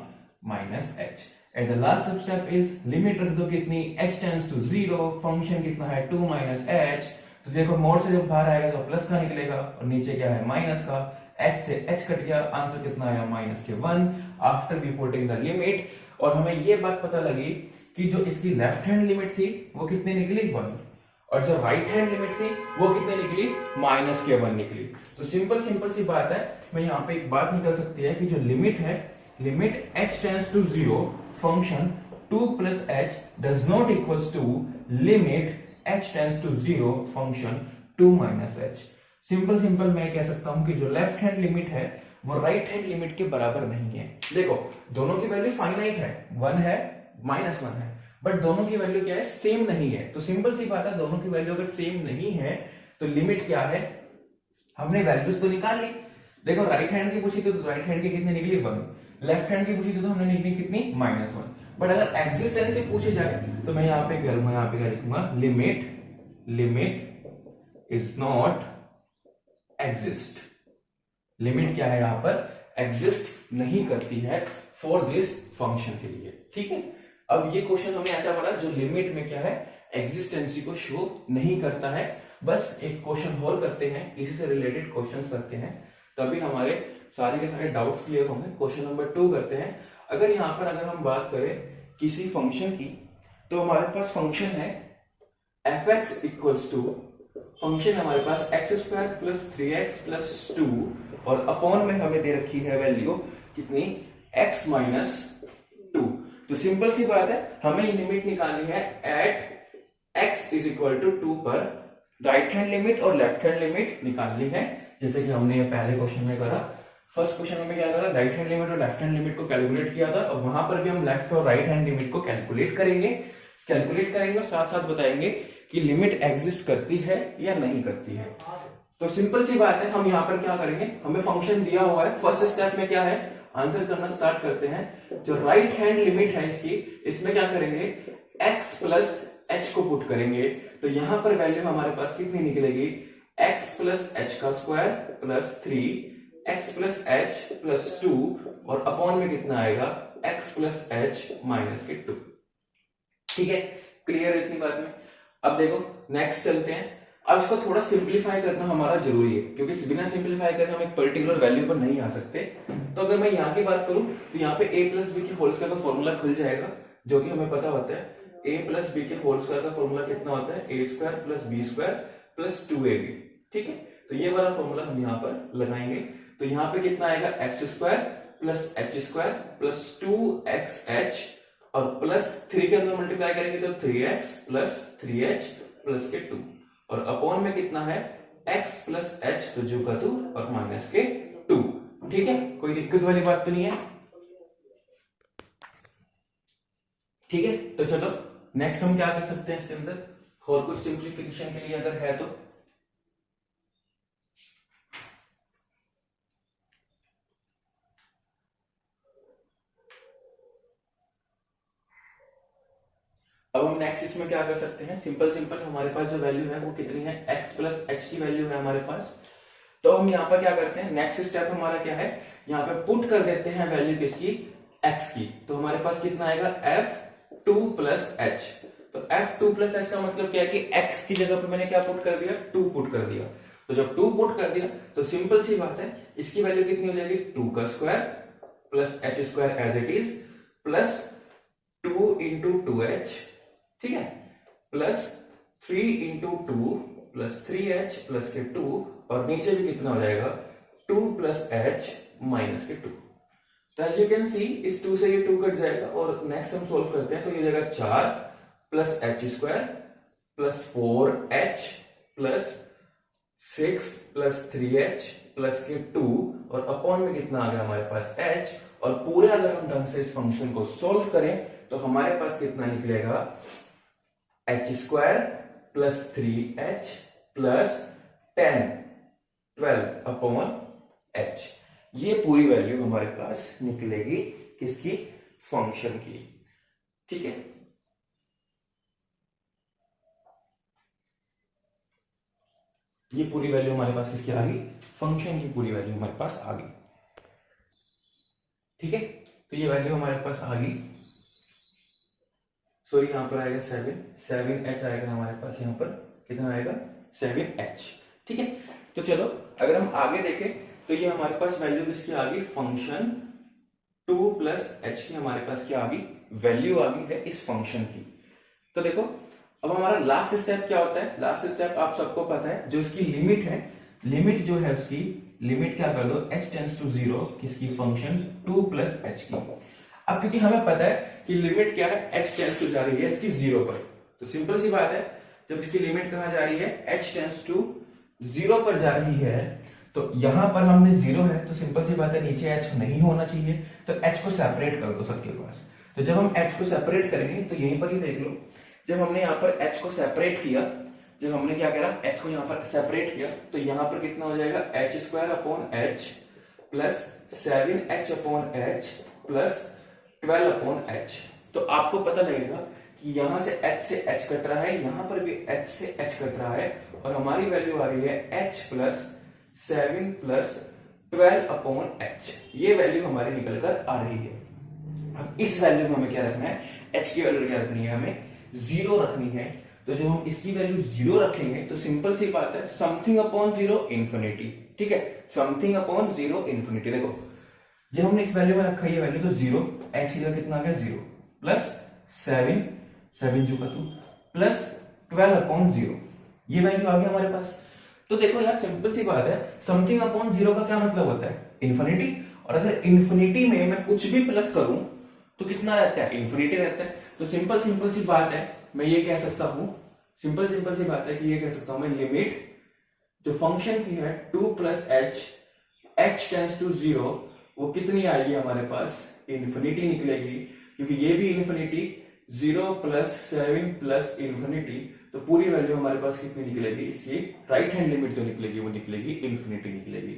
minus h। At the last step is limit रख दो कितनी, h टेंड्स टू 0, फंक्शन कितना है 2 माइनस h। तो देखो मोड से जब बाहर आएगा तो प्लस का निकलेगा और नीचे क्या है माइनस का, h से h कट गया, आंसर कितना आया, माइनस के 1 after we putting the limit. और हमें ये बात पता लगी कि जो इसकी लेफ्ट हैंड लिमिट थी वो कितनी निकली, 1, और जो राइट हैंड लिमिट थी वो कितनी निकली, माइनस के 1 निकली। तो सिंपल सी बात है, मैं यहाँ पे एक बात निकल सकती है कि जो लिमिट है, limit h tends to 0 function 2 plus h does not equals to limit h tends to 0 function 2 minus h। Simple मैं कह सकता हूं कि जो लेफ्ट हैंड लिमिट है वो राइट हैंड लिमिट के बराबर नहीं है। देखो दोनों की वैल्यू फाइनाइट है, 1 है माइनस 1 है, बट दोनों की वैल्यू क्या है, सेम नहीं है। तो सिंपल सी बात है, दोनों की वैल्यू अगर सेम नहीं है तो लिमिट क्या है, हमने वैल्यूज तो निकाल ली। देखो राइट हैंड की पूछी थी तो राइट हैंड की कितनी निकली, 1, लेफ्ट हैंड की पूछी थी तो हमने निकली कितनी, माइनस 1। बट अगर एग्जिस्टेंस से पूछी जाए तो मैं यहाँ पे करूंगा, यहाँ पे क्या लिखूंगा, limit is not exist. Limit क्या है यहाँ पर, एग्जिस्ट नहीं करती है फॉर दिस फंक्शन के लिए। ठीक है, अब ये क्वेश्चन हमें ऐसा पड़ा जो लिमिट में क्या है, एग्जिस्टेंसी को शो नहीं करता है। बस एक क्वेश्चन हॉल करते हैं, इसी से रिलेटेड क्वेश्चंस करते हैं, तभी हमारे सारे के सारे डाउट्स क्लियर होंगे। क्वेश्चन नंबर 2 करते हैं। अगर यहाँ पर अगर हम बात करें किसी फंक्शन की, तो हमारे पास फंक्शन है f(x) इक्वल्स टू, फंक्शन हमारे पास x² प्लस 3x प्लस 2 और अपॉन में हमें दे रखी है वैल्यू कितनी, x माइनस 2। तो सिंपल सी बात है, हमें लिमिट निकालनी है at x is equal to 2 पर राइट हैंड लिमिट और लेफ्ट हैंड लिमिट निकालनी है, जैसे कि हमने ये पहले क्वेश्चन में करा। फर्स्ट क्वेश्चन में क्या करा, राइट हैंड लिमिट और लेफ्ट हैंड लिमिट को कैलकुलेट किया था, और वहां पर भी हम लेफ्ट और राइट हैंड लिमिट को कैलकुलेट करेंगे और साथ साथ बताएंगे कि लिमिट एग्जिस्ट करती है या नहीं करती है। तो सिंपल सी बात है, हम यहाँ पर क्या करेंगे, हमें फंक्शन दिया हुआ है, फर्स्ट स्टेप में क्या है, आंसर करना स्टार्ट करते हैं। जो राइट हैंड लिमिट है इसकी, इसमें क्या करेंगे, x प्लस एच को पुट करेंगे, तो यहां पर वैल्यू हमारे पास कितनी निकलेगी, x प्लस एच का square plus 3x plus H plus 2 और अपॉन में कितना आएगा, x प्लस एच माइनस के 2। ठीक है, क्लियर है इतनी बात में। अब देखो नेक्स्ट चलते हैं। अब इसको थोड़ा सिंप्लीफाई करना हमारा जरूरी है, क्योंकि बिना सिंप्लीफाई करके हम एक पर्टिकुलर वैल्यू पर नहीं आ सकते। तो अगर मैं यहाँ की बात करूं तो यहाँ पे a प्लस बी के होल स्क्वायर का फॉर्मूला खुल जाएगा, जो कि हमें पता होता है a प्लस बी के होल स्क्वायर का फॉर्मूला कितना होता है, a square plus b square plus 2ab। ठीक है, तो ये वाला फॉर्मूला हम यहाँ पर लगाएंगे। तो यहाँ पे कितना आएगा, x square plus h square plus 2xh और प्लस 3 के अंदर मल्टीप्लाई करेंगे तो 3x प्लस 3h प्लस के 2 और अपॉन में कितना है, x प्लस h तो जो का 2 और माइनस के 2। ठीक है, कोई दिक्कत वाली बात तो नहीं है। ठीक है, तो चलो नेक्स्ट हम क्या कर सकते हैं इसके अंदर, और कुछ सिंप्लीफिकेशन के लिए अगर है तो। अब हम नेक्स्ट इसमें क्या कर सकते हैं, सिंपल हमारे पास जो वैल्यू है वो कितनी है, x प्लस एच की वैल्यू है हमारे पास। तो हम यहाँ पर क्या करते हैं, नेक्स्ट स्टेप हमारा क्या है, यहाँ पे पुट कर देते हैं वैल्यू किसकी, x की। तो हमारे पास कितना आएगा, f2 प्लस एच। तो f2 प्लस एच का मतलब क्या है कि x की जगह पर मैंने क्या पुट कर दिया, 2 पुट कर दिया। तो जब 2 पुट कर दिया तो सिंपल सी बात है, इसकी वैल्यू कितनी हो जाएगी, 2 का square plus h square as it is plus 2 into 2h, ठीक है, plus 3 into 2 plus 3h plus के 2 और नीचे भी कितना हो जाएगा, 2 प्लस h माइनस के 2। तो एज यू कैन सी इस 2 से ये 2 कट जाएगा और नेक्स्ट हम सोल्व करते हैं तो ये जाएगा 4 plus h square plus 4h plus 6 plus 3h plus के 2 और अपॉन में कितना आ गया हमारे पास h। और पूरे अगर हम ढंग से इस फंक्शन को सोल्व करें तो हमारे पास कितना निकलेगा, H square plus 3h plus 12 upon h। ये पूरी वैल्यू हमारे पास निकलेगी किसकी, फंक्शन की। ठीक है, ये पूरी वैल्यू हमारे पास किसकी आ गई, फंक्शन की पूरी वैल्यू हमारे पास आ गई। ठीक है, तो ये वैल्यू हमारे पास आ गई, सॉरी यहाँ पर आएगा 7h आएगा हमारे पास, यहाँ पर कितना आएगा 7h। ठीक है, तो चलो अगर हम आगे देखें तो ये हमारे पास वैल्यू किसकी आ गई, फंक्शन 2 प्लस h की हमारे पास क्या आ गई, वैल्यू आ गई है इस फंक्शन की। तो देखो अब हमारा लास्ट स्टेप क्या होता है, लास्ट स्टेप आप सबको पता है, जो इसकी लिमिट है, लिमिट जो है उसकी लिमिट क्या कर दो, h टेंड्स टू 0 किसकी, फंक्शन 2 प्लस h की। अब क्योंकि हमें पता है कि लिमिट क्या है, h टेंड्स टू जा रही है इसकी 0 पर, तो सिंपल सी बात है जब इसकी लिमिट कहां जा रही है, h टेंड्स टू 0 पर जा रही है, तो यहां पर हमने 0 है तो सिंपल सी बात है नीचे h नहीं होना चाहिए, तो h को सेपरेट कर दो सबके पास। तो जब हम h को सेपरेट करेंगे तो यहीं पर ही देख लो, जब हमने यहाँ पर h को सेपरेट किया, जब हमने क्या करा, h को यहाँ पर सेपरेट किया तो यहाँ पर कितना हो जाएगा, h square upon h plus 7h upon h plus 12 upon h। तो आपको पता लगेगा कि यहां से h से h कट रहा है, यहां पर भी h से h कट रहा है और हमारी वैल्यू आ रही है h plus 7 plus 12 upon h। ये वैल्यू हमारी निकल कर आ रही है। अब इस वैल्यू में हमें क्या रखना है, h की वैल्यू क्या रखनी है, हमें 0 रखनी है। तो जब हम इसकी वैल्यू 0 रखेंगे तो सिंपल सी बात है, समथिंग अपॉन 0 इंफिनिटी। ठीक है, समथिंग अपॉन 0 इंफिनिटी। देखो जब हमने इस वैल्यू में रखा ये वैल्यू तो 0, h की जगह कितना आ गया 0 प्लस 7 जो का 2 प्लस 12 अपॉन 0, ये वैल्यू आ गया हमारे पास। तो देखो यार सिंपल सी बात है, समथिंग अपॉन 0 का क्या मतलब होता है, इंफिनिटी। और अगर इंफिनिटी में मैं कुछ भी प्लस करूं तो कितना रहता है, इंफिनिटी रहता है। तो सिंपल सी बात है, मैं ये कह सकता हूं सिंपल सिंपल सी बात है कि ये कह सकता हूं मैं लिमिट जो फंक्शन की है 2 प्लस h टेंस टू 0 वो कितनी आएगी हमारे पास, इन्फिनिटी निकलेगी, क्योंकि ये भी इन्फिनिटी 0 प्लस 7 प्लस इन्फिनिटी, तो पूरी वैल्यू हमारे पास कितनी निकलेगी, इसकी राइट हैंड लिमिट जो निकलेगी वो निकलेगी इन्फिनिटी निकलेगी।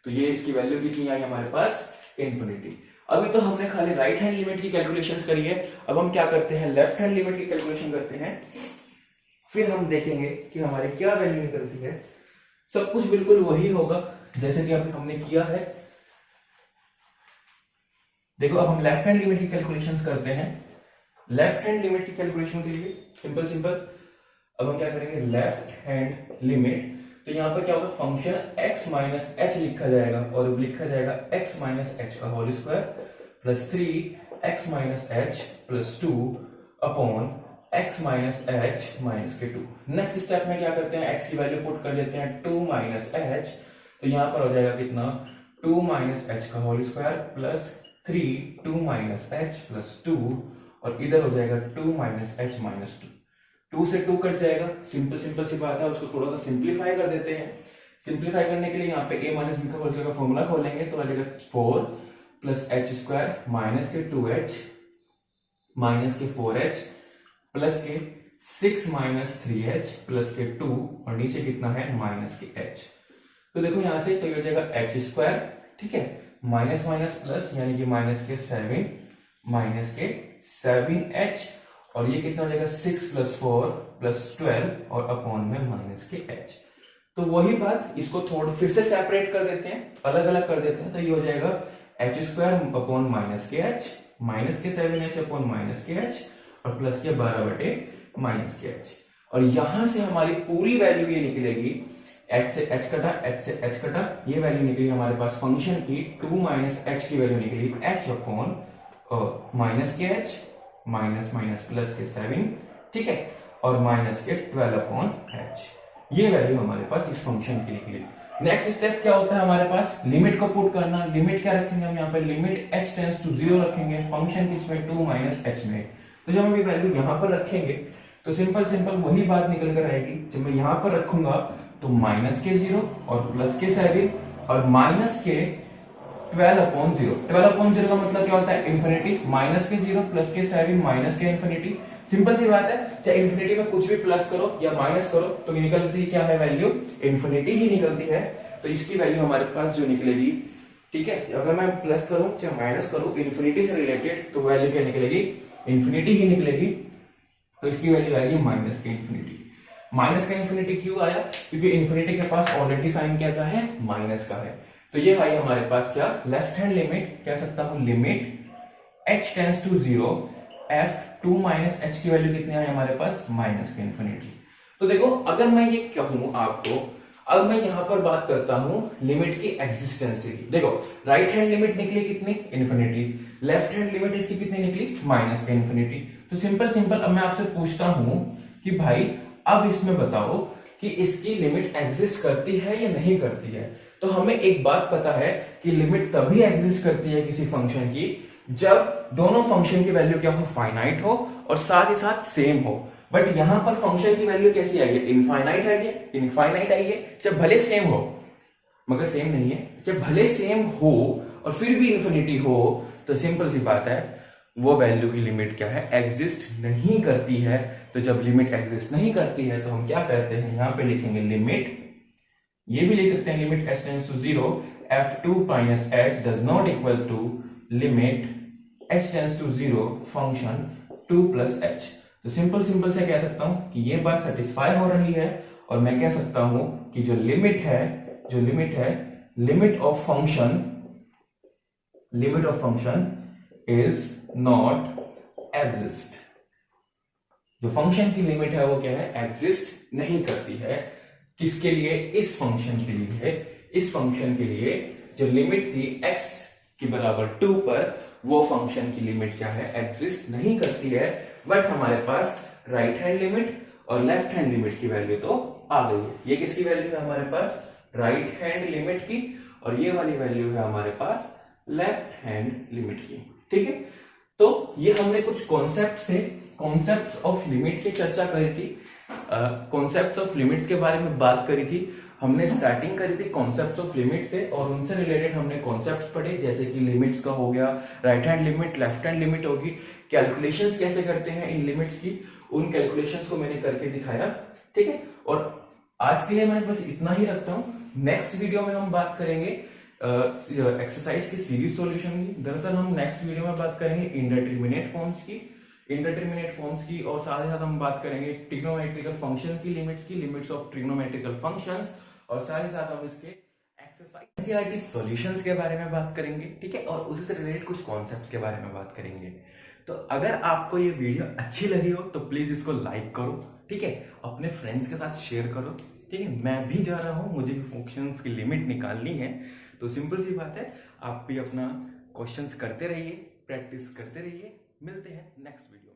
तो ये इसकी वैल्यू कितनी आई हमारे पास, इन्फिनिटी। अभी तो हमने खाली राइट हैंड लिमिट की कैलकुलेशंस करी है, अब हम क्या करते हैं, लेफ्ट हैंड लिमिट की कैलकुलेशन करते हैं, फिर हम देखेंगे कि हमारी क्या वैल्यू निकलती है। सब कुछ बिल्कुल वही होगा जैसे कि अभी हमने किया है। देखो अब हम लेफ्ट हैंड लिमिट की कैलकुलेशंस करते हैं। लेफ्ट हैंड लिमिट की कैलकुलेशन के लिए सिंपल सिंपल अब हम क्या करेंगे, लेफ्ट हैंड लिमिट, तो यहां पर क्या होगा, फंक्शन x माइनस एच लिखा जाएगा और लिखा जाएगा x माइनस एच का whole square plus 3x minus h plus 2 upon x minus h minus के 2। नेक्स्ट स्टेप में क्या करते हैं, x की वैल्यू पुट कर देते हैं 2 माइनस एच, तो यहां पर हो जाएगा कितना, 2 माइनस एच का whole square plus 3 2 minus h plus 2 और इधर हो जाएगा 2 माइनस एच माइनस 2। 2 से 2 कट जाएगा, सिंपल सिंपल सी बात है, उसको थोड़ा सा सिंप्लीफाई कर देते हैं। सिंप्लीफाई करने के लिए यहाँ पे a माइनस b का होल स्क्वायर का फॉर्मूला खोलेंगे तो आ जाएगा 4 प्लस एच स्क्वायर माइनस के 2h माइनस के 4h प्लस के 6 माइनस 3h प्लस के 2 और नीचे कितना है माइनस के h। तो देखो यहां से तो ये हो जाएगा एच स्क्वायर, ठीक है, माइनस माइनस प्लस यानी कि माइनस के 7h और ये कितना हो जाएगा 6 प्लस 4 प्लस 12 और अपॉन में माइनस के h। तो वही बात, इसको थोड़ा फिर से सेपरेट कर देते हैं, अलग अलग कर देते हैं, तो ये हो जाएगा एच स्क्वायर अपॉन माइनस के h माइनस के 7h अपॉन माइनस के h और प्लस के 12 बटे माइनस के h। और यहां से हमारी पूरी वैल्यू ये निकलेगी, h से h कटा, h से h कटा, ये वैल्यू निकली हमारे पास फंक्शन की 2 माइनस h की वैल्यू निकली h अपॉन माइनस के h माइनस माइनस प्लस के 7, ठीक है, और माइनस के 12 अपॉन h। ये वैल्यू हमारे पास इस फंक्शन की निकली। नेक्स्ट स्टेप क्या होता है हमारे पास, लिमिट को पुट करना। लिमिट क्या रखेंगे हम यहाँ पे, लिमिट h टेंस टू 0 रखेंगे, फंक्शन किसमें 2 माइनस h में। तो जब हम ये वैल्यू यहाँ पर रखेंगे तो सिंपल सिंपल वही बात निकल कर आएगी। जब मैं यहाँ पर रखूंगा तो माइनस के 0 और प्लस के 7 और माइनस के 12 अपॉन 0। 12 अपॉन 0 का मतलब क्या होता है, इंफिनिटी, माइनस के 0 प्लस के 7 माइनस के इंफिनिटी। सिंपल सी बात है, चाहे इंफिनिटी में कुछ भी प्लस करो या माइनस करो तो निकलती क्या है वैल्यू, इंफिनिटी ही निकलती है। तो इसकी वैल्यू हमारे पास जो निकलेगी, ठीक है, अगर मैं प्लस करूं चाहे माइनस करूं इंफिनिटी से रिलेटेड तो वैल्यू क्या निकलेगी, इंफिनिटी ही निकलेगी। तो इसकी वैल्यू आएगी माइनस के इंफिनिटी। माइनस का इंफिनिटी क्यों आया, क्योंकि इंफिनिटी के पास ऑलरेडी साइन कैसा है, माइनस का है। तो ये आई हमारे पास क्या, लेफ्ट हैंड लिमिट कह सकता हूं, limit h tends to 0 f 2 minus h की वैल्यू कितनी आई हमारे पास, माइनस के इंफिनिटी। तो देखो अगर मैं ये कहूं आपको, अब मैं यहां पर बात करता हूं लिमिट की एग्जिस्टेंस की। देखो राइट हैंड लिमिट निकली कितनी, इन्फिनिटी, लेफ्ट हैंड लिमिट इसकी कितनी निकली, माइनस के इंफिनिटी। तो सिंपल सिंपल अब मैं आपसे पूछता हूं कि भाई अब इसमें बताओ कि इसकी लिमिट एग्जिस्ट करती है या नहीं करती है। तो हमें एक बात पता है कि लिमिट तभी एग्जिस्ट करती है किसी फंक्शन की जब दोनों फंक्शन की वैल्यू क्या हो, फाइनाइट हो और साथ ही साथ सेम हो। बट यहां पर फंक्शन की वैल्यू कैसी आई है, इनफाइनाइट आई है, इनफाइनाइट आई है, चाहे भले सेम हो मगर सेम नहीं है, चाहे भले सेम हो और फिर भी इंफिनिटी हो, तो सिंपल सी बात है वो वैल्यू की लिमिट क्या है, एग्जिस्ट नहीं करती है। तो जब लिमिट एग्जिस्ट नहीं करती है तो हम क्या कहते हैं, यहां पे लिखेंगे लिमिट, ये भी लिख सकते हैं limit h tends to 0 f2 minus h does not equal to limit h tends to 0 function 2 plus h। तो सिंपल सिंपल से कह सकता हूं कि ये बात सेटिस्फाई हो रही है और मैं कह सकता हूं कि जो लिमिट है limit of function is not exist. जो फंक्शन की लिमिट है वो क्या है, एग्जिस्ट नहीं करती है। किसके लिए, इस फंक्शन के लिए। इस फंक्शन के लिए जो लिमिट थी x की बराबर 2 पर, वो फंक्शन की लिमिट क्या है, एग्जिस्ट नहीं करती है। बट हमारे पास राइट हैंड लिमिट और लेफ्ट हैंड लिमिट की वैल्यू तो आ गई है। ये किसकी वैल्यू है हमारे पास, राइट हैंड लिमिट की, और ये वाली वैल्यू है हमारे पास लेफ्ट हैंड लिमिट की, ठीक है। तो ये हमने कुछ कॉन्सेप्ट से कॉन्सेप्ट्स ऑफ लिमिट की चर्चा करी थी, कॉन्सेप्ट्स ऑफ लिमिट्स के बारे में बात करी थी। हमने स्टार्टिंग करी थी कॉन्सेप्ट्स ऑफ लिमिट से और उनसे रिलेटेड हमने कॉन्सेप्ट्स पढ़े, जैसे कि लिमिट्स का हो गया, right hand limit, left hand limit होगी, कैलकुलेशंस कैसे करते हैं इन लिमिट्स की, उन कैलकुलेशंस को मैंने करके दिखाया। ठीक है, और आज के लिए मैं बस इतना ही रखता हूँ। नेक्स्ट वीडियो में हम बात करेंगे एक्सरसाइज की सीरीज सॉल्यूशन की। दरअसल हम नेक्स्ट वीडियो में बात करेंगे इंडिटरमिनेट फॉर्म्स की और साथ ही साथ हम बात करेंगे ट्रिग्नोमेट्रिकल फंक्शन की लिमिट्स ऑफ ट्रिग्नोमेट्रिकल फंक्शंस, और साथ ही साथ हम इसके एक्सरसाइज एनसीईआरटी सॉल्यूशंस के बारे में बात करेंगे। ठीक है, और उसी से रिलेटेड कुछ कॉन्सेप्ट्स के बारे में बात करेंगे। तो अगर आपको ये वीडियो अच्छी लगी हो तो प्लीज इसको लाइक करो। ठीक है, अपने फ्रेंड्स के साथ शेयर करो। ठीक है, मैं भी जा रहा हूं, मुझे भी फंक्शंस की लिमिट निकालनी है। तो सिंपल सी बात है, आप भी अपना क्वेश्चंस करते रहिए, प्रैक्टिस करते रहिए। मिलते हैं नेक्स्ट वीडियो।